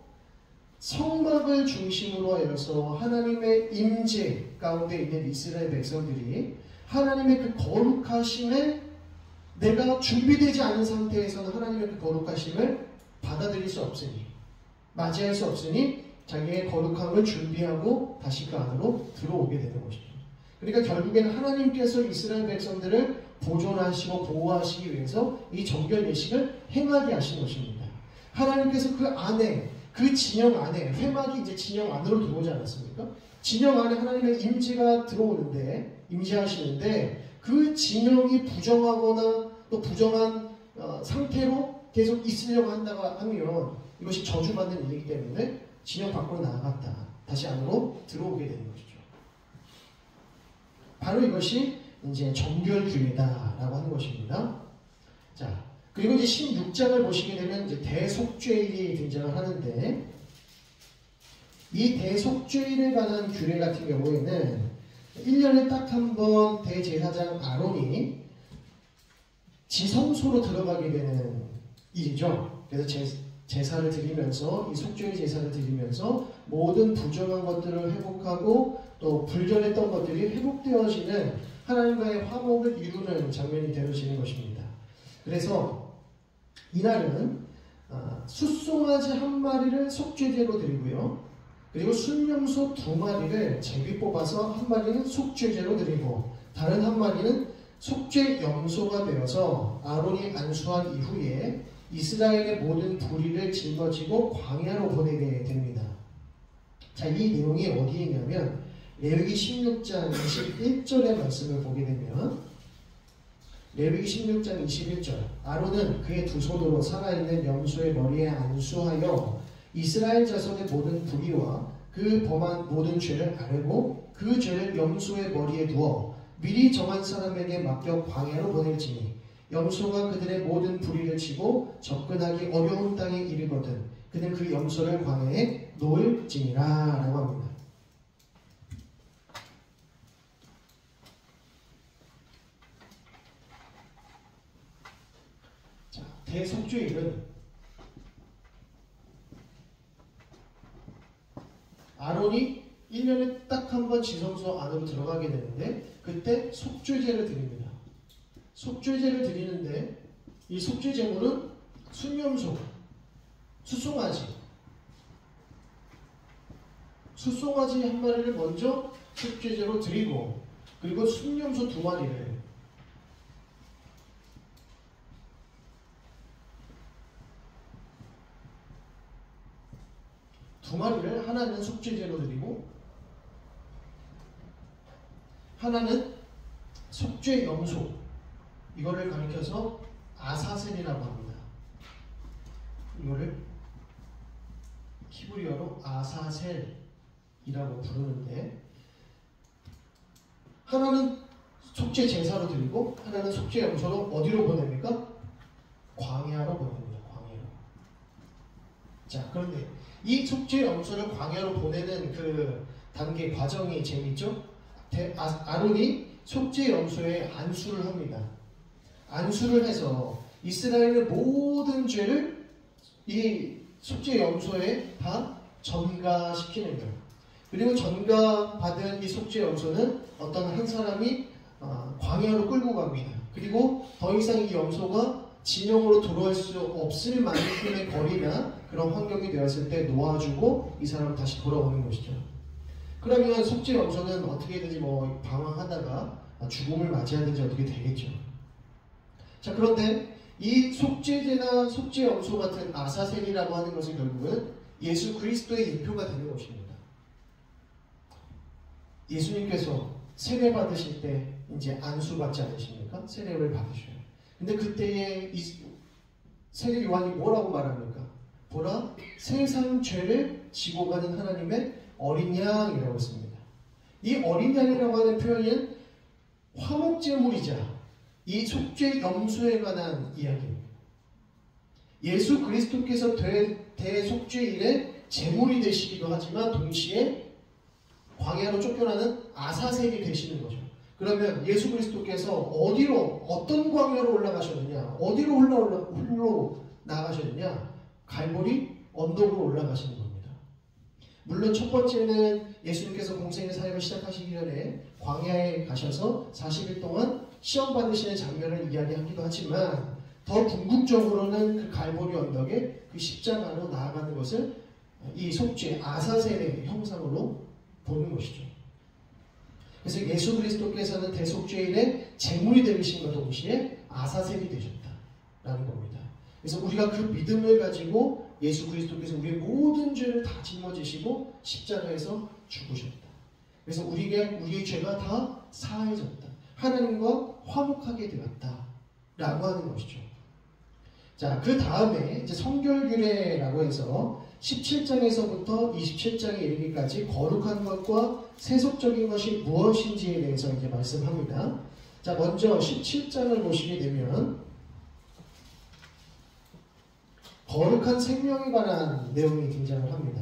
성막을 중심으로 해서 하나님의 임재 가운데 있는 이스라엘 백성들이 하나님의 그 거룩하심에 내가 준비되지 않은 상태에서는 하나님의 그 거룩하심을 받아들일 수 없으니 맞이할 수 없으니 자기의 거룩함을 준비하고 다시 그 안으로 들어오게 되는 것이죠. 그러니까 결국에는 하나님께서 이스라엘 백성들을 보존하시고 보호하시기 위해서 이 정결 예식을 행하게 하신 것입니다. 하나님께서 그 안에 그 진영 안에 회막이 이제 진영 안으로 들어오지 않았습니까? 진영 안에 하나님의 임재가 들어오는데 임재하시는데 그 진영이 부정하거나 또 부정한 상태로 계속 있으려고 한다고 하면 이것이 저주받는 일이기 때문에 진영 밖으로 나아갔다 다시 안으로 들어오게 되는 것이죠. 바로 이것이 이제 정결규례다라고 하는 것입니다. 자, 그리고 이제 16장을 보시게 되면 이제 대속죄일이 등장을 하는데 이 대속죄일에 관한 규례 같은 경우에는 1년에 딱 한 번 대제사장 아론이 지성소로 들어가게 되는 일이죠. 그래서 제사를 드리면서 이 속죄의 제사를 드리면서 모든 부정한 것들을 회복하고 또 불결했던 것들이 회복되어지는 하나님과의 화목을 이루는 장면이 되어지는 것입니다. 그래서 이날은 숫송아지 한 마리를 속죄제로 드리고요. 그리고 순염소 2마리를 제비 뽑아서 한 마리는 속죄제로 드리고 다른 한 마리는 속죄 염소가 되어서 아론이 안수한 이후에 이스라엘의 모든 불의를 짊어지고 광야로 보내게 됩니다. 자, 이 내용이 어디에 있냐면 레위기 16장 21절의 말씀을 보게 되면 레위기 16장 21절 아론은 그의 두 손으로 살아있는 염소의 머리에 안수하여 이스라엘 자손의 모든 불의와 그 범한 모든 죄를 아뢰고 그 죄를 염소의 머리에 두어 미리 정한 사람에게 맡겨 광야로 보낼지니 염소가 그들의 모든 불의를 치고 접근하기 어려운 땅에 이르거든 그는 그 염소를 광야에 놓을지니라 라고 합니다. 자, 대속죄일은 아론이 1년에 딱 한 번 지성소 안으로 들어가게 되는데 그때 속죄제를 드립니다. 속죄제를 드리는데 이 속죄 제물은 순염소, 숫송아지 한 마리를 먼저 속죄제로 드리고 그리고 순염소 2마리를 하나는 속죄제로 드리고 하나는 속죄 염소 이거를 가리켜서 아사셀이라고 합니다. 이거를 히브리어로 아사셀이라고 부르는데 하나는 속죄 제사로 드리고 하나는 속죄 염소로 어디로 보냅니까? 광야로 보냅니다. 광야로. 자, 그런데 이 속죄 염소를 광야로 보내는 그 단계 과정이 재밌죠? 아론이 속죄 염소에 안수를 합니다. 안수를 해서 이스라엘의 모든 죄를 이 속죄 염소에 다 전가시키는 거예요. 그리고 전가받은 이 속죄 염소는 어떤 한 사람이 광야로 끌고 갑니다. 그리고 더 이상 이 염소가 진영으로 들어올 수 없을 만큼의 거리나 그런 환경이 되었을 때 놓아주고 이 사람은 다시 돌아오는 것이죠. 그러면 속죄 염소는 어떻게든지 방황하다가 죽음을 맞이하든지 어떻게 되겠죠. 자, 그런데 이 속죄제나 속죄 염소 같은 아사셀이라고 하는 것은 결국은 예수 그리스도의 예표가 되는 것입니다. 예수님께서 세례 받으실 때 이제 안수 받지 않으십니까? 세례를 받으셔요. 근데 그때에 이 세례 요한이 뭐라고 말합니까? 보라, 세상 죄를 지고 가는 하나님의 어린 양이라고 했습니다. 이 어린 양이라고 하는 표현은 화목제물이자 이 속죄 염소에 관한 이야기입니다. 예수 그리스도께서 대속죄일에 제물이 되시기도 하지만 동시에 광야로 쫓겨나는 아사셀이 되시는 거죠. 그러면 예수 그리스도께서 어떤 광야로 올라가셨느냐? 어디로 홀로 나가셨느냐? 갈보리 언덕으로 올라가시는 겁니다. 물론 첫 번째는 예수님께서 공생의 사역을 시작하시기 전에 광야에 가셔서 40일 동안 시험 받으시는 장면을 이야기하기도 하지만 더 궁극적으로는 그 갈보리 언덕에 그 십자가로 나아가는 것을 이 속죄 아사셀의 형상으로 보는 것이죠. 그래서 예수 그리스도께서는 대속죄일에 제물이 되시는 것 동시에 아사셀이 되셨다라는 겁니다. 그래서 우리가 그 믿음을 가지고 예수 그리스도께서 우리의 모든 죄를 다 짊어지시고 십자가에서 죽으셨다. 그래서 우리의 죄가 다 사해졌다. 하나님과 화목하게 되었다. 라고 하는 것이죠. 자, 그 다음에 이제 성결규례라고 해서 17장에서부터 27장에 이르기까지 거룩한 것과 세속적인 것이 무엇인지에 대해서 이제 말씀합니다. 자, 먼저 17장을 보시게 되면 거룩한 생명에 관한 내용이 등장을 합니다.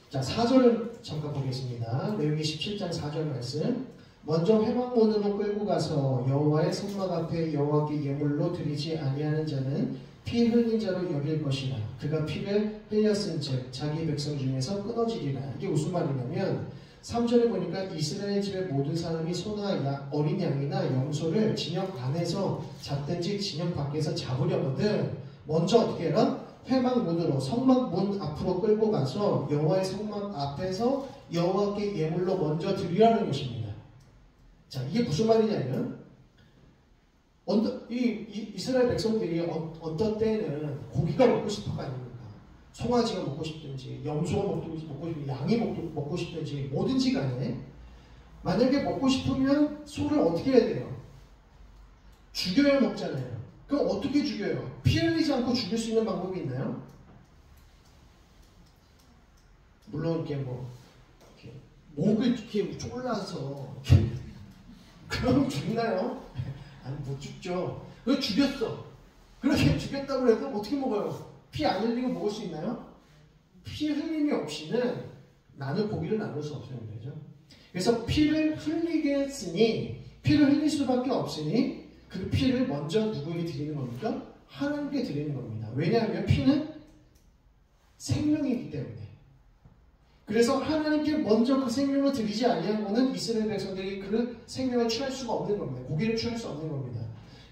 자, 4절을 잠깐 보겠습니다. 레위기 17장 4절 말씀. 먼저 회막문으로 끌고 가서 여호와의 성막 앞에 여호와께 예물로 드리지 아니하는 자는 피 흘린 자로 여길 것이라. 그가 피를 흘렸은즉 자기 백성 중에서 끊어지리라. 이게 무슨 말이냐면 3절에 보니까 이스라엘 집의 모든 사람이 소나 어린 양이나 염소를 진영 안에서 잡든지 진영 밖에서 잡으려거든 먼저 어떻게 해라? 회막문으로 성막문 앞으로 끌고 가서 여호와의 성막 앞에서 여호와께 예물로 먼저 드리라는 것입니다. 자, 이게 무슨 말이냐면 이스라엘 백성들이 어떤 때는 고기가 먹고 싶어가 아닙니까? 송아지가 먹고 싶든지 염소가 먹고 싶든지 양이 먹고 싶든지 뭐든지 간에 만약에 먹고 싶으면 소를 어떻게 해야 돼요? 죽여야 먹잖아요. 그럼 어떻게 죽여요? 피 흘리지 않고 죽일 수 있는 방법이 있나요? 물론 이렇게 이렇게 목을 이렇게 졸라서 그럼 죽나요? 아니 못 죽죠. 그걸 죽였어. 그렇게 죽였다고 해도 어떻게 먹어요? 피 안 흘리고 먹을 수 있나요? 피 흘림이 없이는 나눌 고기를 나눌 수 없어요. 그죠? 그래서 피를 흘리게 했으니 피를 흘릴 수밖에 없으니 그 피를 먼저 누구에게 드리는 겁니까? 하나님께 드리는 겁니다. 왜냐하면 피는 생명이기 때문에. 그래서 하나님께 먼저 그 생명을 드리지 아니하고는 이스라엘 백성들이 그 생명을 취할 수가 없는 겁니다. 고기를 취할 수 없는 겁니다.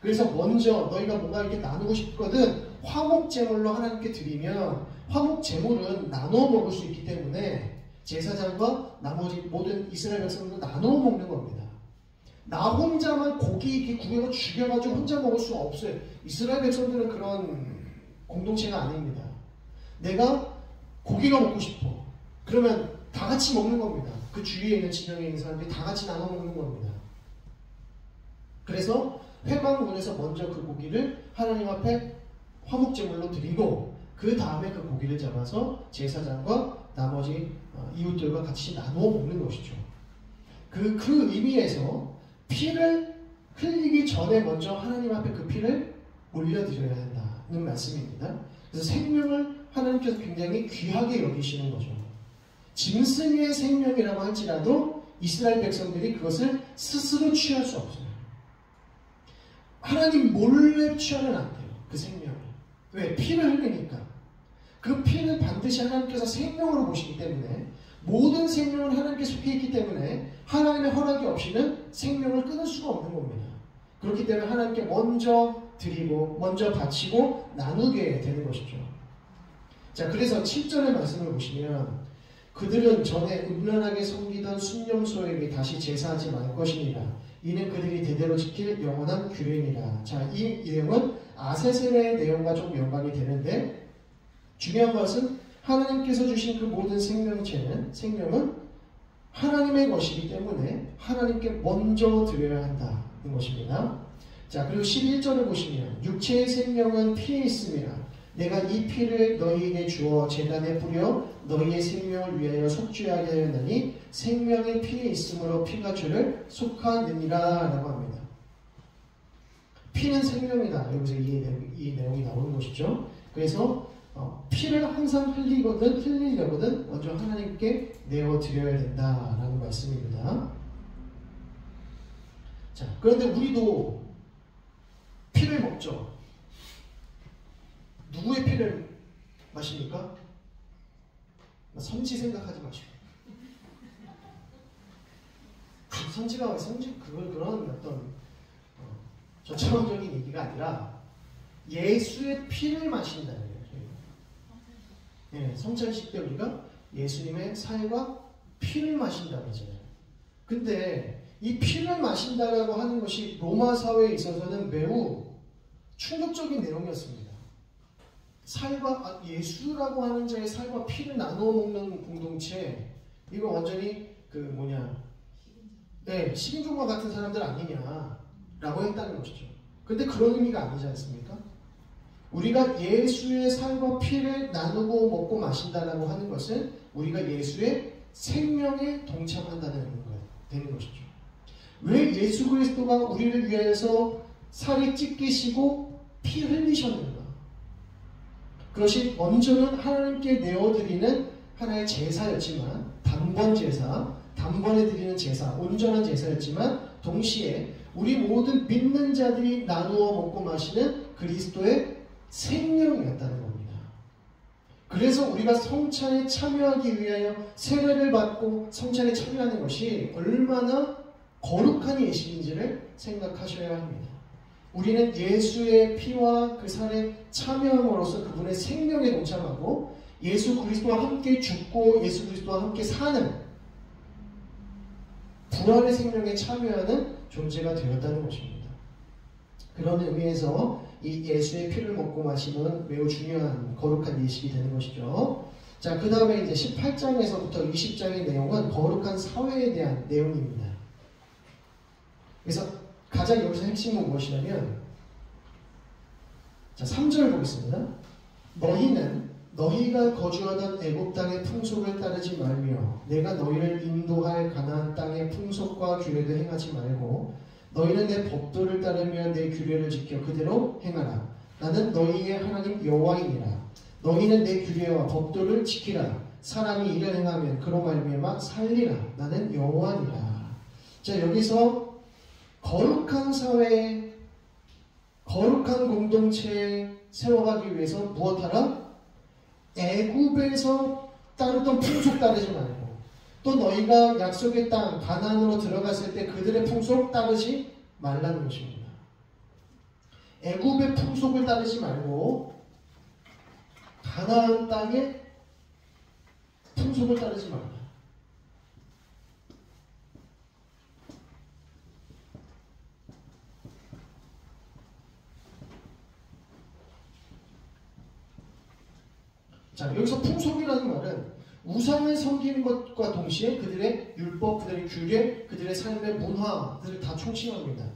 그래서 먼저 너희가 뭔가 이렇게 나누고 싶거든 화목제물로 하나님께 드리면 화목제물은 나누어 먹을 수 있기 때문에 제사장과 나머지 모든 이스라엘 백성들도 나누어 먹는 겁니다. 나 혼자만 고기 이렇게 구겨서 죽여가지고 혼자 먹을 수가 없어요. 이스라엘 백성들은 그런 공동체가 아닙니다. 내가 고기가 먹고 싶어. 그러면 다 같이 먹는 겁니다. 그 주위에 있는 진영에 있는 사람들이 다 같이 나눠 먹는 겁니다. 그래서 회막문에서 먼저 그 고기를 하나님 앞에 화목제물로 드리고 그 다음에 그 고기를 잡아서 제사장과 나머지 이웃들과 같이 나누어 먹는 것이죠. 그 의미에서 피를 흘리기 전에 먼저 하나님 앞에 그 피를 올려드려야 한다는 말씀입니다. 그래서 생명을 하나님께서 굉장히 귀하게 여기시는 거죠. 짐승의 생명이라고 할지라도 이스라엘 백성들이 그것을 스스로 취할 수 없어요. 하나님 몰래 취하면 안 돼요. 그 생명을. 왜? 피를 흘리니까. 그 피는 반드시 하나님께서 생명으로 보시기 때문에 모든 생명은 하나님께 속해 있기 때문에 하나님의 허락이 없이는 생명을 끊을 수가 없는 겁니다. 그렇기 때문에 하나님께 먼저 드리고 먼저 바치고 나누게 되는 것이죠. 자, 그래서 7절의 말씀을 보시면 그들은 전에 음란하게 섬기던 순념소에게 다시 제사하지 말 것이니라. 이는 그들이 대대로 지킬 영원한 규례니라. 자, 이 내용은 아세셀의 내용과 좀 연관이 되는데 중요한 것은 하나님께서 주신 그 모든 생명은 하나님의 것이기 때문에 하나님께 먼저 드려야 한다는 것입니다. 자, 그리고 11절을 보시면 육체의 생명은 피에 있음이라. 내가 이 피를 너희에게 주어 제단에 뿌려 너희의 생명을 위하여 속죄하게 하였나니 생명의 피에 있으므로 피가 주를 속하느니라 라고 합니다. 피는 생명이다. 여기서 이 내용이 나오는 것이죠. 그래서 피를 항상 흘리려거든 먼저 하나님께 내어드려야 된다라는 말씀입니다. 자, 그런데 우리도 피를 먹죠. 누구의 피를 마십니까? 성지 생각하지 마시고. 그런 어떤 저차원적인 얘기가 아니라 예수의 피를 마신다는 거예요. 네, 성찬식 때 우리가 예수님의 살과 피를 마신다고 하잖아요. 근데 이 피를 마신다라고 하는 것이 로마 사회에 있어서는 매우 충격적인 내용이었습니다. 예수라고 하는 자의 살과 피를 나누어 먹는 공동체, 이거 완전히 식인종과 같은 사람들 아니냐라고 했다는 것이죠. 근데 그런 의미가 아니지 않습니까? 우리가 예수의 살과 피를 나누고 먹고 마신다라고 하는 것은 우리가 예수의 생명에 동참한다는 거예요. 되는 것이죠. 왜 예수 그리스도가 우리를 위하여서 살이 찢기시고 피 흘리셨는가? 그것이 먼저는 하나님께 내어드리는 하나의 제사였지만 단번에 드리는 제사, 온전한 제사였지만 동시에 우리 모든 믿는 자들이 나누어 먹고 마시는 그리스도의 생명이었다는 겁니다. 그래서 우리가 성찬에 참여하기 위하여 세례를 받고 성찬에 참여하는 것이 얼마나 거룩한 예식인지를 생각하셔야 합니다. 우리는 예수의 피와 그 살에 참여함으로써 그분의 생명에 동참하고 예수 그리스도와 함께 죽고 예수 그리스도와 함께 사는 부활의 생명에 참여하는 존재가 되었다는 것입니다. 그런 의미에서 이 예수의 피를 먹고 마시는 매우 중요한 거룩한 예식이 되는 것이죠. 자, 그 다음에 이제 18장에서부터 20장의 내용은 거룩한 사회에 대한 내용입니다. 그래서 가장 여기서 핵심은 무엇이냐면, 자, 3절 보겠습니다. 너희는 너희가 거주하던 애굽 땅의 풍속을 따르지 말며 내가 너희를 인도할 가나안 땅의 풍속과 규례도 행하지 말고 너희는 내 법도를 따르며 내 규례를 지켜 그대로 행하라. 나는 너희의 하나님 여호와이니라. 너희는 내 규례와 법도를 지키라. 사람이 이를 행하면 그로 말미암아 살리라. 나는 여호와니라. 자, 여기서 거룩한 사회, 거룩한 공동체에 세워가기 위해서 무엇하라? 애굽에서 따르던 풍속 따르지 말고, 또 너희가 약속의 땅 가나안으로 들어갔을 때 그들의 풍속 따르지 말라는 것입니다. 애굽의 풍속을 따르지 말고 가나안 땅의 풍속을 따르지 말라. 자, 여기서 풍속이라는 말은 우상을 섬기는 것과 동시에 그들의 율법, 그들의 규례, 그들의 삶의 문화들을 다 총칭합니다.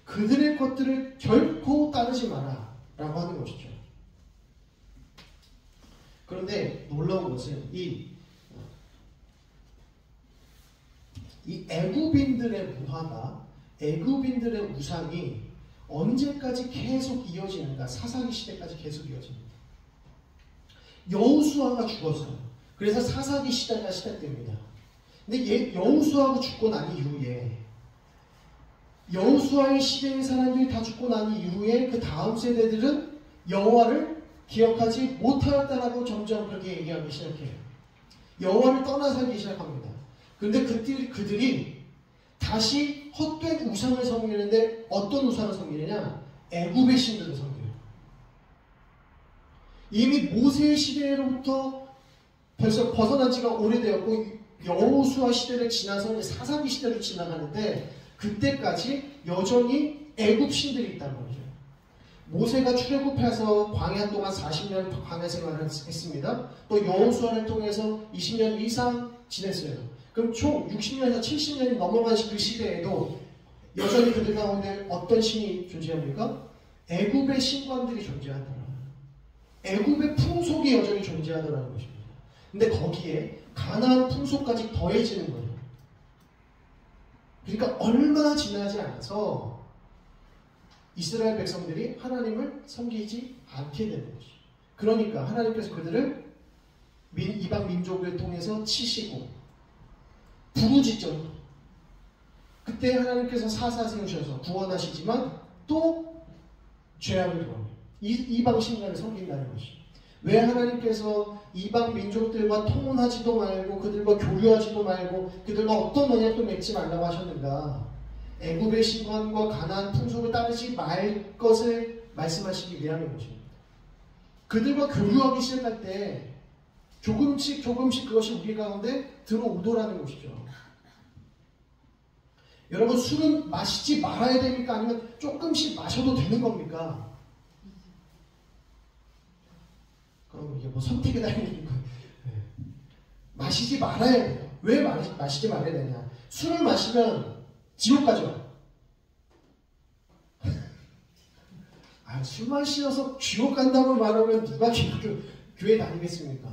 그들의 것들을 결코 따르지 마라 라고 하는 것이죠. 그런데 놀라운 것은 이 애굽인들의 문화가, 애굽인들의 우상이 언제까지 계속 이어지는가? 사사기 시대까지 계속 이어집니다. 여호수아가 죽었어요. 그래서 사사기 시대가 시작됩니다. 근데 여호수아가 죽고 난 이후에, 여호수아의 시대의 사람들이 다 죽고 난 이후에 그 다음 세대들은 여호와를 기억하지 못하였다라고 점점 그렇게 얘기하기 시작해요. 여호와를 떠나 살기 시작합니다. 그런데 그들이 다시 헛된 우상을 섬기는데 어떤 우상을 섬기느냐? 애굽의 신들을 섬겨요. 이미 모세의 시대로부터 벌써 벗어난 지가 오래되었고 여호수아 시대를 지나서 이제 사사기 시대로 지나가는데 그때까지 여전히 애굽 신들이 있다는 거죠. 모세가 출애굽해서 광야 동안 40년 광야 생활을 했습니다. 또 여호수아를 통해서 20년 이상 지냈어요. 그럼 총 60년에서 70년이 넘어간 그 시대에도 여전히 그들 가운데 어떤 신이 존재합니까? 애굽의 신관들이 존재한다. 애굽의 풍속이 여전히 존재하더라는 것입니다. 근데 거기에 가나안 풍속까지 더해지는 거예요. 그러니까 얼마 지나지 않아서 이스라엘 백성들이 하나님을 섬기지 않게 되는 것이죠. 그러니까 하나님께서 그들을 이방 민족을 통해서 치시고 부르짖죠. 그때 하나님께서 사사 세우셔서 구원하시지만 또 죄악을 범해요. 이방 신관을 섬긴다는 것이죠. 왜 하나님께서 이방 민족들과 통혼하지도 말고 그들과 교류하지도 말고 그들과 어떤 언약도 맺지 말라고 하셨는가? 애굽의 신관과 가나안 풍속을 따르지 말 것을 말씀하시기 위함인 것입니다. 그들과 교류하기 시작할 때 조금씩 그것이 우리 가운데 들어오더라는 것이죠. 여러분, 술은 마시지 말아야 됩니까? 아니면 조금씩 마셔도 되는 겁니까? 그럼 이게 뭐 선택에 달리는 거예요. 마시지 말아야 돼요. 왜 마시지 말아야 되냐? 술을 마시면 지옥 가죠. 술 마시어서 지옥 간다고 말하면 누가 교회 다니겠습니까?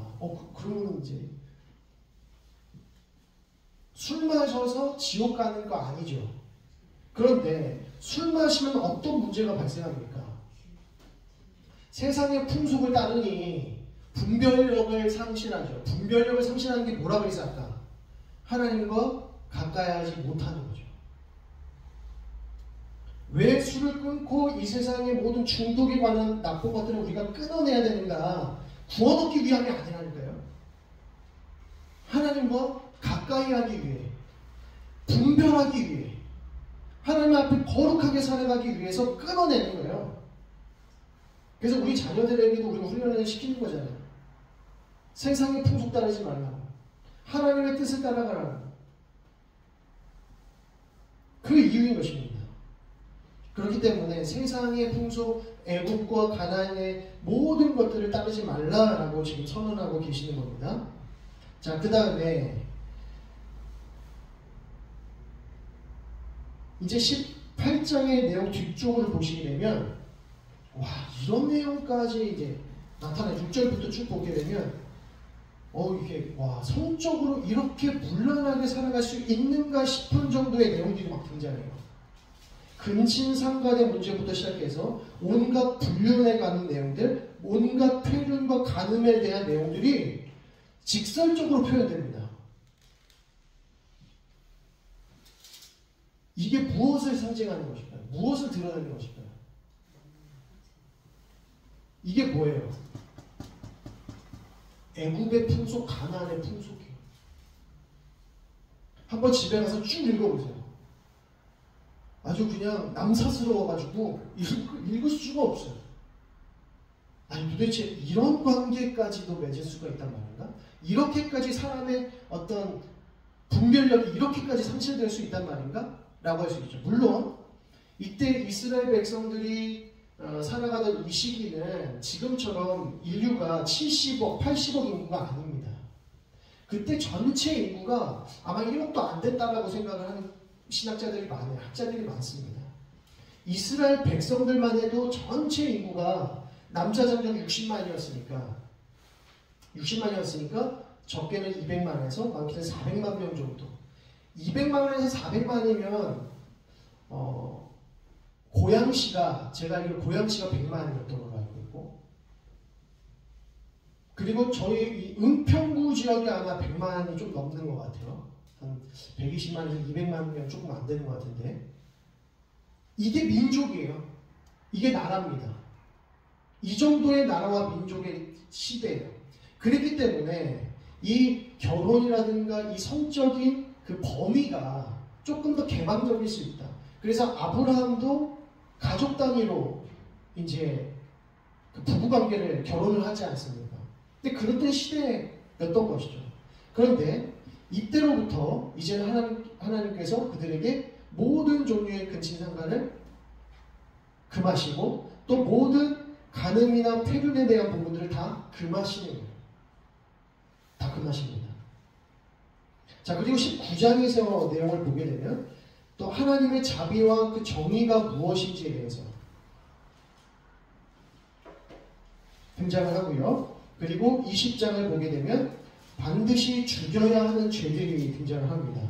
그러면 이제 술 마셔서 지옥 가는 거 아니죠. 그런데 술 마시면 어떤 문제가 발생합니까? 세상의 풍속을 따르니 분별력을 상실하죠. 분별력을 상실하는 게 뭐라고 했어 아까? 하나님과 가까이 하지 못하는 거죠. 왜 술을 끊고 이 세상의 모든 중독에 관한 나쁜 것들을 우리가 끊어내야 되는가? 구원 얻기 위함이 아니라니까요. 하나님과 가까이 하기 위해, 분별하기 위해, 하나님 앞에 거룩하게 살아가기 위해서 끊어내는 거예요. 그래서 우리 자녀들에게도 우리가 훈련을 시키는 거잖아요. 세상의 풍속 따르지 말라고. 하나님의 뜻을 따라가라고. 그 이유인 것입니다. 그렇기 때문에 세상의 풍속, 애국과 가나안의 모든 것들을 따르지 말라라고 지금 선언하고 계시는 겁니다. 자, 그 다음에 이제 18장의 내용 뒤쪽을 보시게 되면 와, 이런 내용까지 이제 나타나 6절부터 쭉 보게 되면 이게 와, 성적으로 이렇게 문란하게 살아갈 수 있는가 싶은 정도의 내용들이 막 등장해요. 근친상간의 문제부터 시작해서 온갖 불륜에 관한 내용들, 온갖 폐륜과 간음에 대한 내용들이 직설적으로 표현됩니다. 이게 무엇을 상징하는 것일까요? 무엇을 드러내는 것일까요? 이게 뭐예요? 애굽의 풍속, 가나안의 풍속이에요. 한번 집에 가서 쭉 읽어보세요. 아주 그냥 남사스러워가지고 읽을 수가 없어요. 아니 도대체 이런 관계까지도 맺을 수가 있단 말인가? 이렇게까지 사람의 어떤 분별력이 이렇게까지 상실될 수 있단 말인가? 라고 할 수 있죠. 물론 이때 이스라엘 백성들이 살아가던 이 시기는 지금처럼 인류가 70억, 80억 인구가 아닙니다. 그때 전체 인구가 아마 1억도 안 됐다라고 생각을 하는 신학자들이 많아요. 학자들이 많습니다. 이스라엘 백성들만 해도 전체 인구가 남자 장정 60만이었으니까 적게는 200만에서 많게는 400만 명 정도. 200만에서 400만이면 고양시가 제가 알기로 고양시가 100만이었던 걸로 알고 있고, 그리고 저희 이 은평구 지역이 아마 100만이 좀 넘는 것 같아요. 한 120만에서 200만 명 조금 안 되는 것 같은데, 이게 민족이에요. 이게 나라입니다. 이 정도의 나라와 민족의 시대예요. 그렇기 때문에 이 결혼이라든가 이 성적인 그 범위가 조금 더 개방적일 수 있다. 그래서 아브라함도 가족 단위로 이제 그 부부관계를 결혼을 하지 않습니까? 근데 그랬던 시대였던 것이죠. 그런데 이때로부터 이제는 하나님께서 그들에게 모든 종류의 근친상간을 금하시고 또 모든 간음이나 폐륜에 대한 부분들을 다 금하시는 거예요. 다 금하십니다. 자, 그리고 19장에서 내용을 보게 되면 또 하나님의 자비와 그 정의가 무엇인지에 대해서 등장을 하고요. 그리고 20장을 보게 되면 반드시 죽여야 하는 죄들이 등장을 합니다.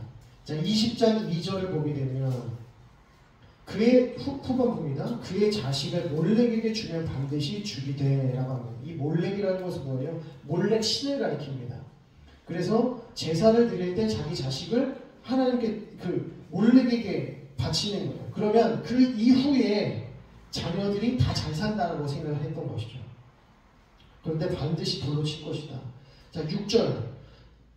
자, 20장 2절을 보게 되면 그의 후반부입니다. 그의 자식을 몰렉에게 주면 반드시 죽이되라고 합니다. 이 몰렉이라는 것은 뭐예요? 몰렉 신을 가리킵니다. 그래서 제사를 드릴 때 자기 자식을 하나님께 그 몰렉에게 바치는 거예요. 그러면 그 이후에 자녀들이 다 잘 산다고 생각을 했던 것이죠. 그런데 반드시 돌로 칠 것이다. 자, 6절.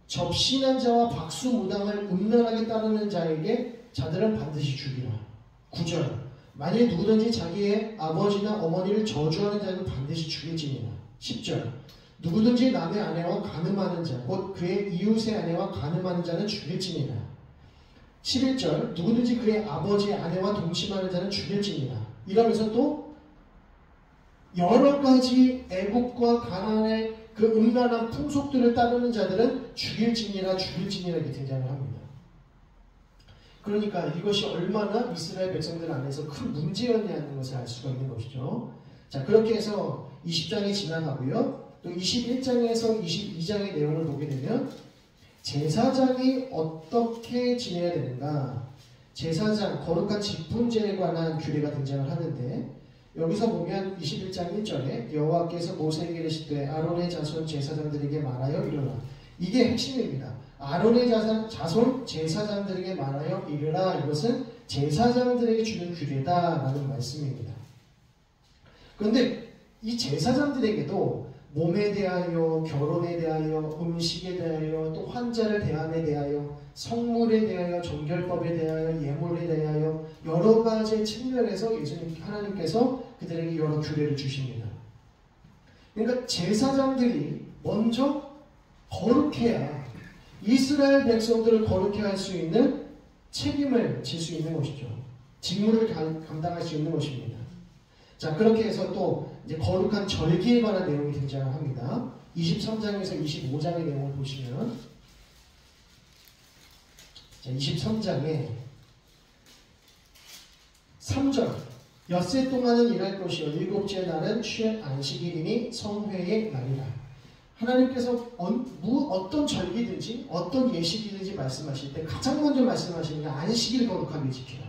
접신한 자와 박수무당을 음란하게 따르는 자에게 자들은 반드시 죽이라. 9절. 만일 누구든지 자기의 아버지나 어머니를 저주하는 자는 반드시 죽일지니라. 10절. 누구든지 남의 아내와 간음하는 자, 곧 그의 이웃의 아내와 간음하는 자는 죽일지니라. 11절. 누구든지 그의 아버지의 아내와 동침하는 자는 죽일지니라. 이러면서 또 여러 가지 애국과 가나안의 그 음란한 풍속들을 따르는 자들은 죽일지니라 이렇게 등장을 합니다. 그러니까 이것이 얼마나 이스라엘 백성들 안에서 큰 문제였냐는 것을 알 수가 있는 것이죠. 자, 그렇게 해서 20장이 지나가고요. 또 21장에서 22장의 내용을 보게 되면 제사장이 어떻게 지내야 되는가, 제사장, 거룩한 직분제에 관한 규례가 등장을 하는데, 여기서 보면 21장 1절에 여호와께서 모세에게 이르시되 아론의 자손 제사장들에게 말하여 이르라. 이게 핵심입니다. 아론의 자손 제사장들에게 말하여 이르라. 이것은 제사장들에게 주는 규례다라는 말씀입니다. 그런데 이 제사장들에게도 몸에 대하여, 결혼에 대하여, 음식에 대하여, 또 환자를 대함에 대하여, 성물에 대하여, 정결법에 대하여, 예물에 대하여 여러 가지 측면에서 예수님 하나님께서 그들에게 여러 규례를 주십니다. 그러니까 제사장들이 먼저 거룩해야 이스라엘 백성들을 거룩해 할 수 있는 책임을 질 수 있는 것이죠. 직무를 감당할 수 있는 것입니다. 자, 그렇게 해서 또 이제 거룩한 절기에 관한 내용이 등장을 합니다. 23장에서 25장의 내용을 보시면, 자, 23장에 3절, 엿새 동안은 일할 것이요 일곱째 날은 쉴 안식일이니 성회의 날이라. 하나님께서 어떤 절기든지 어떤 예식이든지 말씀하실 때 가장 먼저 말씀하시는 게 안식일을 거룩하게 지키라.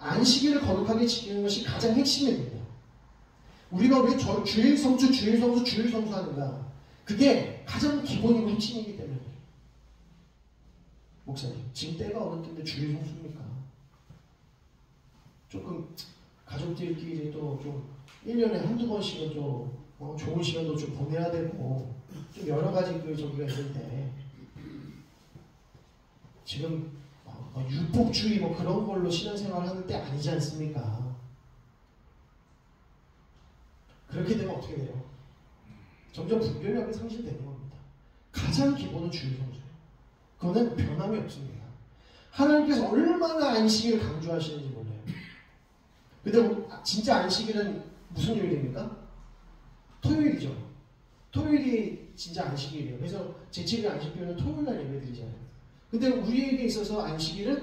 안식일을 거룩하게 지키는 것이 가장 핵심입니다. 우리가 왜 주일 성수 하는가? 그게 가장 기본이고 핵심이기 때문에. 목사님, 지금 때가 어느 때인데 주일 성수입니까? 조금 가족들끼리도 좀 1년에 한두 번씩은 좀 좋은 시간도 좀 보내야 되고 좀 여러 가지 저기가 있는데 지금 율법주의 그런 걸로 신앙생활 하는 때 아니지 않습니까? 그렇게 되면 어떻게 돼요? 점점 분별력이 상실되는 겁니다. 가장 기본은 주일 성수예요. 그거는 변함이 없습니다. 하나님께서 얼마나 안식일을 강조하시는지 몰라요. 근데 진짜 안식일은 무슨 요일입니까? 토요일이죠. 토요일이 진짜 안식일이에요. 그래서 제7일 안식일은 토요일날 예배드리잖아요. 근데 우리에게 있어서 안식일의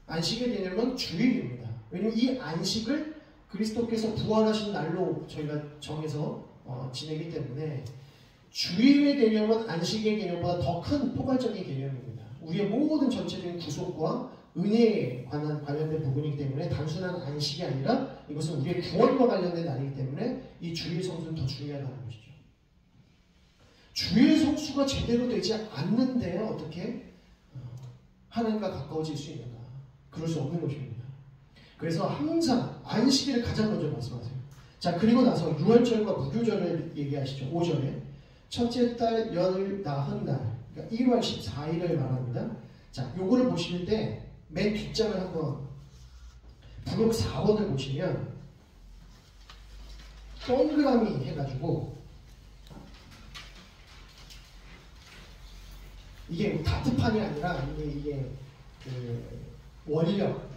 개념은 주일입니다. 왜냐하면 이 안식을 그리스도께서 부활하신 날로 저희가 정해서 지내기 때문에 주일의 개념은 안식의 개념보다 더 큰 포괄적인 개념입니다. 우리의 모든 전체적인 구속과 은혜에 관련된 부분이기 때문에 단순한 안식이 아니라 이것은 우리의 구원과 관련된 날이기 때문에 이 주일 성수는 더 중요하다는 것이죠. 주일 성수가 제대로 되지 않는데 어떻게 하나님과 가까워질 수 있는가? 그럴 수 없는 것입니다. 그래서 항상 안식일을 가장 먼저 말씀하세요. 자, 그리고 나서 유월절과 무교절을 얘기하시죠. 5절에 첫째 달 열 나흔 날, 그러니까 1월 14일을 말합니다. 자, 요거를 보실 때 맨 뒷장을 한번 부록 4번을 보시면 동그라미 해가지고 이게 다트판이 아니라 이게 원력,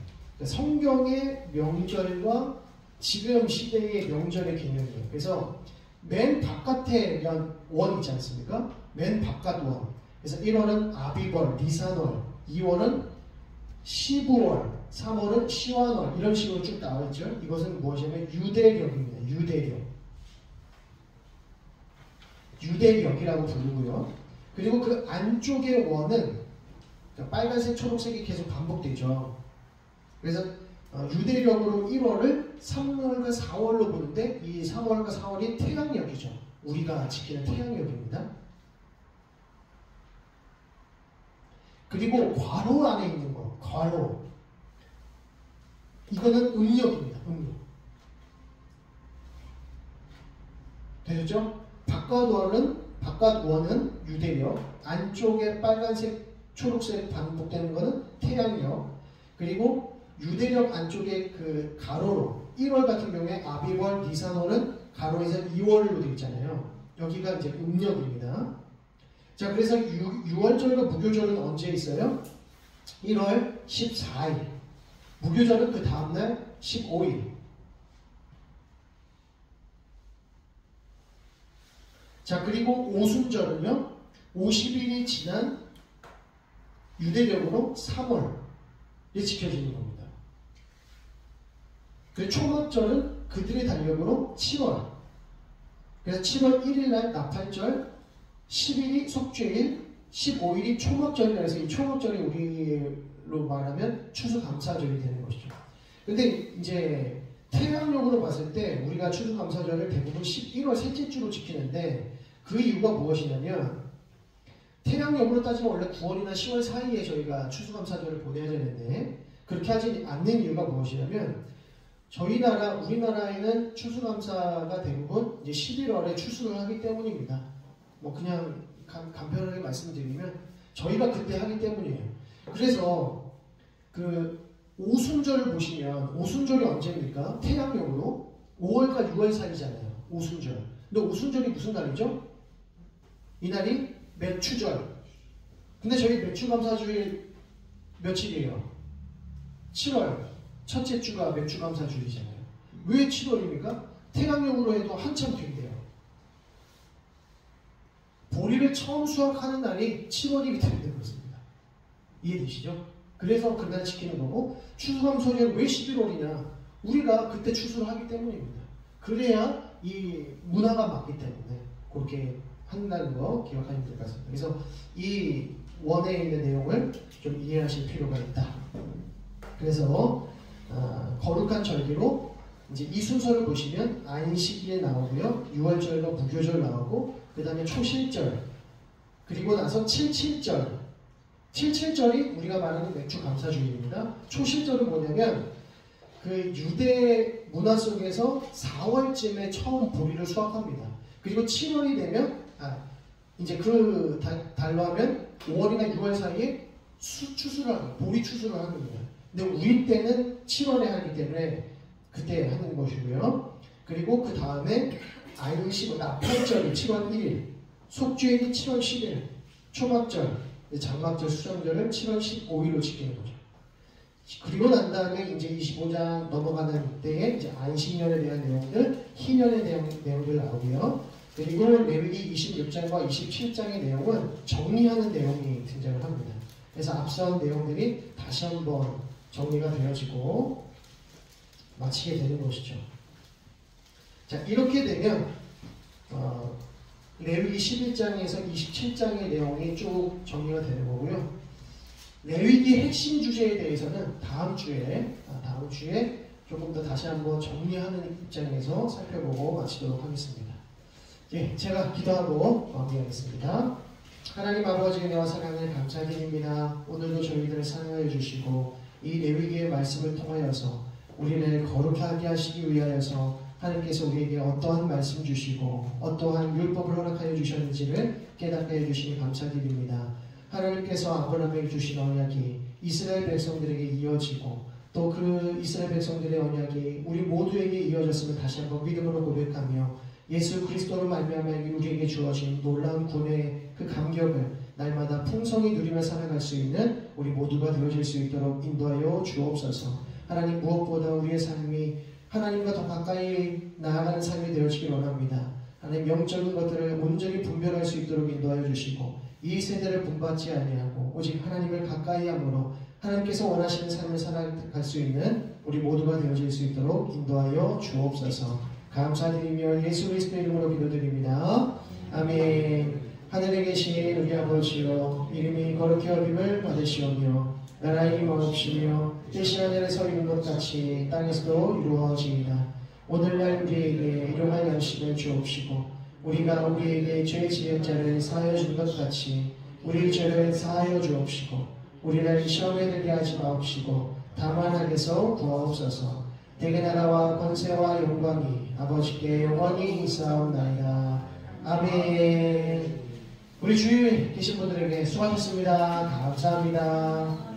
성경의 명절과 지금 시대의 명절의 개념이에요. 그래서 맨 바깥에 원 있지 않습니까? 맨 바깥 원. 그래서 1월은 아비벌, 니산월, 2월은 시부월, 3월은 시완월, 이런 식으로 쭉 나와있죠. 이것은 무엇이냐면 유대력입니다. 유대력이라고 부르고요. 그리고 그 안쪽의 원은 빨간색, 초록색이 계속 반복되죠. 그래서 유대력으로 1월을 3월과 4월로 보는데 이 3월과 4월이 태양력이죠. 우리가 지키는 태양력입니다. 그리고 괄호 안에 있는 거, 괄호. 이거는 음력입니다. 음력. 되셨죠? 바깥원은 유대력, 안쪽에 빨간색, 초록색 반복되는 거는 태양력, 그리고 유대력 안쪽에 그 가로로 1월 같은 경우에 아비월, 니산월은 가로에서 2월로 되어 있잖아요. 여기가 이제 음력입니다. 자, 그래서 6월절과 무교절은 언제 있어요? 1월 14일. 무교절은 그 다음날 15일. 자, 그리고 오순절은요, 50일이 지난 유대력으로 3월에 지켜지는 겁니다. 그리고 초막절은 그들의 달력으로 7월. 그래서 7월 1일날 나팔절, 10일이 속죄일, 15일이 초막절이라 해서 이 초막절이 우리로 말하면 추수감사절이 되는 것이죠. 근데 이제 태양력으로 봤을 때 우리가 추수감사절을 대부분 11월 셋째 주로 지키는데 그 이유가 무엇이냐면 태양력으로 따지면 원래 9월이나 10월 사이에 저희가 추수감사절을 보내야 되는데 그렇게 하지 않는 이유가 무엇이냐면 저희 나라, 우리나라에는 추수감사가 대부분 이제 11월에 추수를 하기 때문입니다. 뭐 그냥 간편하게 말씀드리면 저희가 그때 하기 때문이에요. 그래서 그 오순절을 보시면 오순절이 언제입니까? 태양력으로 5월과 6월 사이잖아요. 오순절. 근데 오순절이 무슨 날이죠? 이날이 매추절. 근데 저희 매추감사주일 며칠이에요? 7월 첫째 주가 매추감사주일이잖아요. 왜 7월입니까? 태양력으로 해도 한참 뒤인데요. 보리를 처음 수확하는 날이 7월이기 때문에 그렇습니다. 이해되시죠? 그래서 그날 지키는 거고, 추수감사절이 왜 11월이냐? 우리가 그때 추수를 하기 때문입니다. 그래야 이 문화가 맞기 때문에 그렇게 한다는 거 기억하시면 될 것 같습니다. 그래서 이 원에 있는 내용을 좀 이해하실 필요가 있다. 그래서 거룩한 절기로 이제 이 순서를 보시면 안식일 나오고요, 6월절과 무교절 나오고, 그 다음에 초실절, 그리고 나서 77절. 77절이 우리가 말하는 매추감사주일입니다. 초실절은 뭐냐면 그 유대 문화 속에서 4월쯤에 처음 보리를 수확합니다. 그리고 7월이 되면 이제 그 달로 하면 5월이나 6월 사이에 추수를 하는, 보리 추수를 하는 거예요. 근데 우리 때는 7월에 하기 때문에 그때 하는 것이고요. 그리고 그 다음에 안식, 나팔절이 7월 1일, 속죄일이 7월 10일, 초막절, 장막절, 수정절은 7월 15일로 지키는 거죠. 그리고 난 다음에 이제 25장 넘어가는 때에 이제 안식년에 대한 내용들, 희년에 대한 내용들 나오고요. 그리고 레위기 26장과 27장의 내용은 정리하는 내용이 등장을 합니다. 그래서 앞선 내용들이 다시 한번 정리가 되어지고 마치게 되는 것이죠. 자, 이렇게 되면 레위기 11장에서 27장의 내용이 쭉 정리가 되는 거고요. 레위기 핵심 주제에 대해서는 다음 주에 조금 더 다시 한번 정리하는 입장에서 살펴보고 마치도록 하겠습니다. 예, 제가 기도하고 마무리하겠습니다. 하나님 아버지 은혜와 사랑을 감사드립니다. 오늘도 저희들을 사랑하여 주시고 이 레위기의 말씀을 통하여서 우리를 거룩하게 하시기 위하여서 하나님께서 우리에게 어떠한 말씀 주시고 어떠한 율법을 허락하여 주셨는지를 깨닫게 해주시니 감사드립니다. 하나님께서 아브라함에게 주신 언약이 이스라엘 백성들에게 이어지고 또 그 이스라엘 백성들의 언약이 우리 모두에게 이어졌음을 다시 한번 믿음으로 고백하며 예수 그리스도로 말미암아 우리에게 주어진 놀라운 구원의 그 감격을 날마다 풍성히 누리며 살아갈 수 있는 우리 모두가 되어질 수 있도록 인도하여 주옵소서. 하나님, 무엇보다 우리의 삶이 하나님과 더 가까이 나아가는 삶이 되어지길 원합니다. 하나님, 영적인 것들을 온전히 분별할 수 있도록 인도하여 주시고 이 세대를 본받지 아니하고 오직 하나님을 가까이 함으로 하나님께서 원하시는 삶을 살아갈 수 있는 우리 모두가 되어질 수 있도록 인도하여 주옵소서. 감사드리며 예수 그리스도의 이름으로 기도드립니다. 아멘. 하늘에 계신 우리 아버지여, 이름이 거룩히 여김을 받으시오며 나라의 임하옵시며 뜻이 하늘에서 이룬 것 같이 땅에서도 이루어지이다. 오늘날 우리에게 일용할 양식을 주옵시고 우리가 우리에게 죄 지은 자를 사하여 준 것 같이 우리 죄를 사하여 주옵시고 우리를 시험에 들게 하지 마옵시고 다만 악에서 구하옵소서. 대개 나라와 권세와 영광이 아버지께 영원히 있사옵나이다. 아멘. 우리 주위에 계신 분들에게 수고하셨습니다. 감사합니다.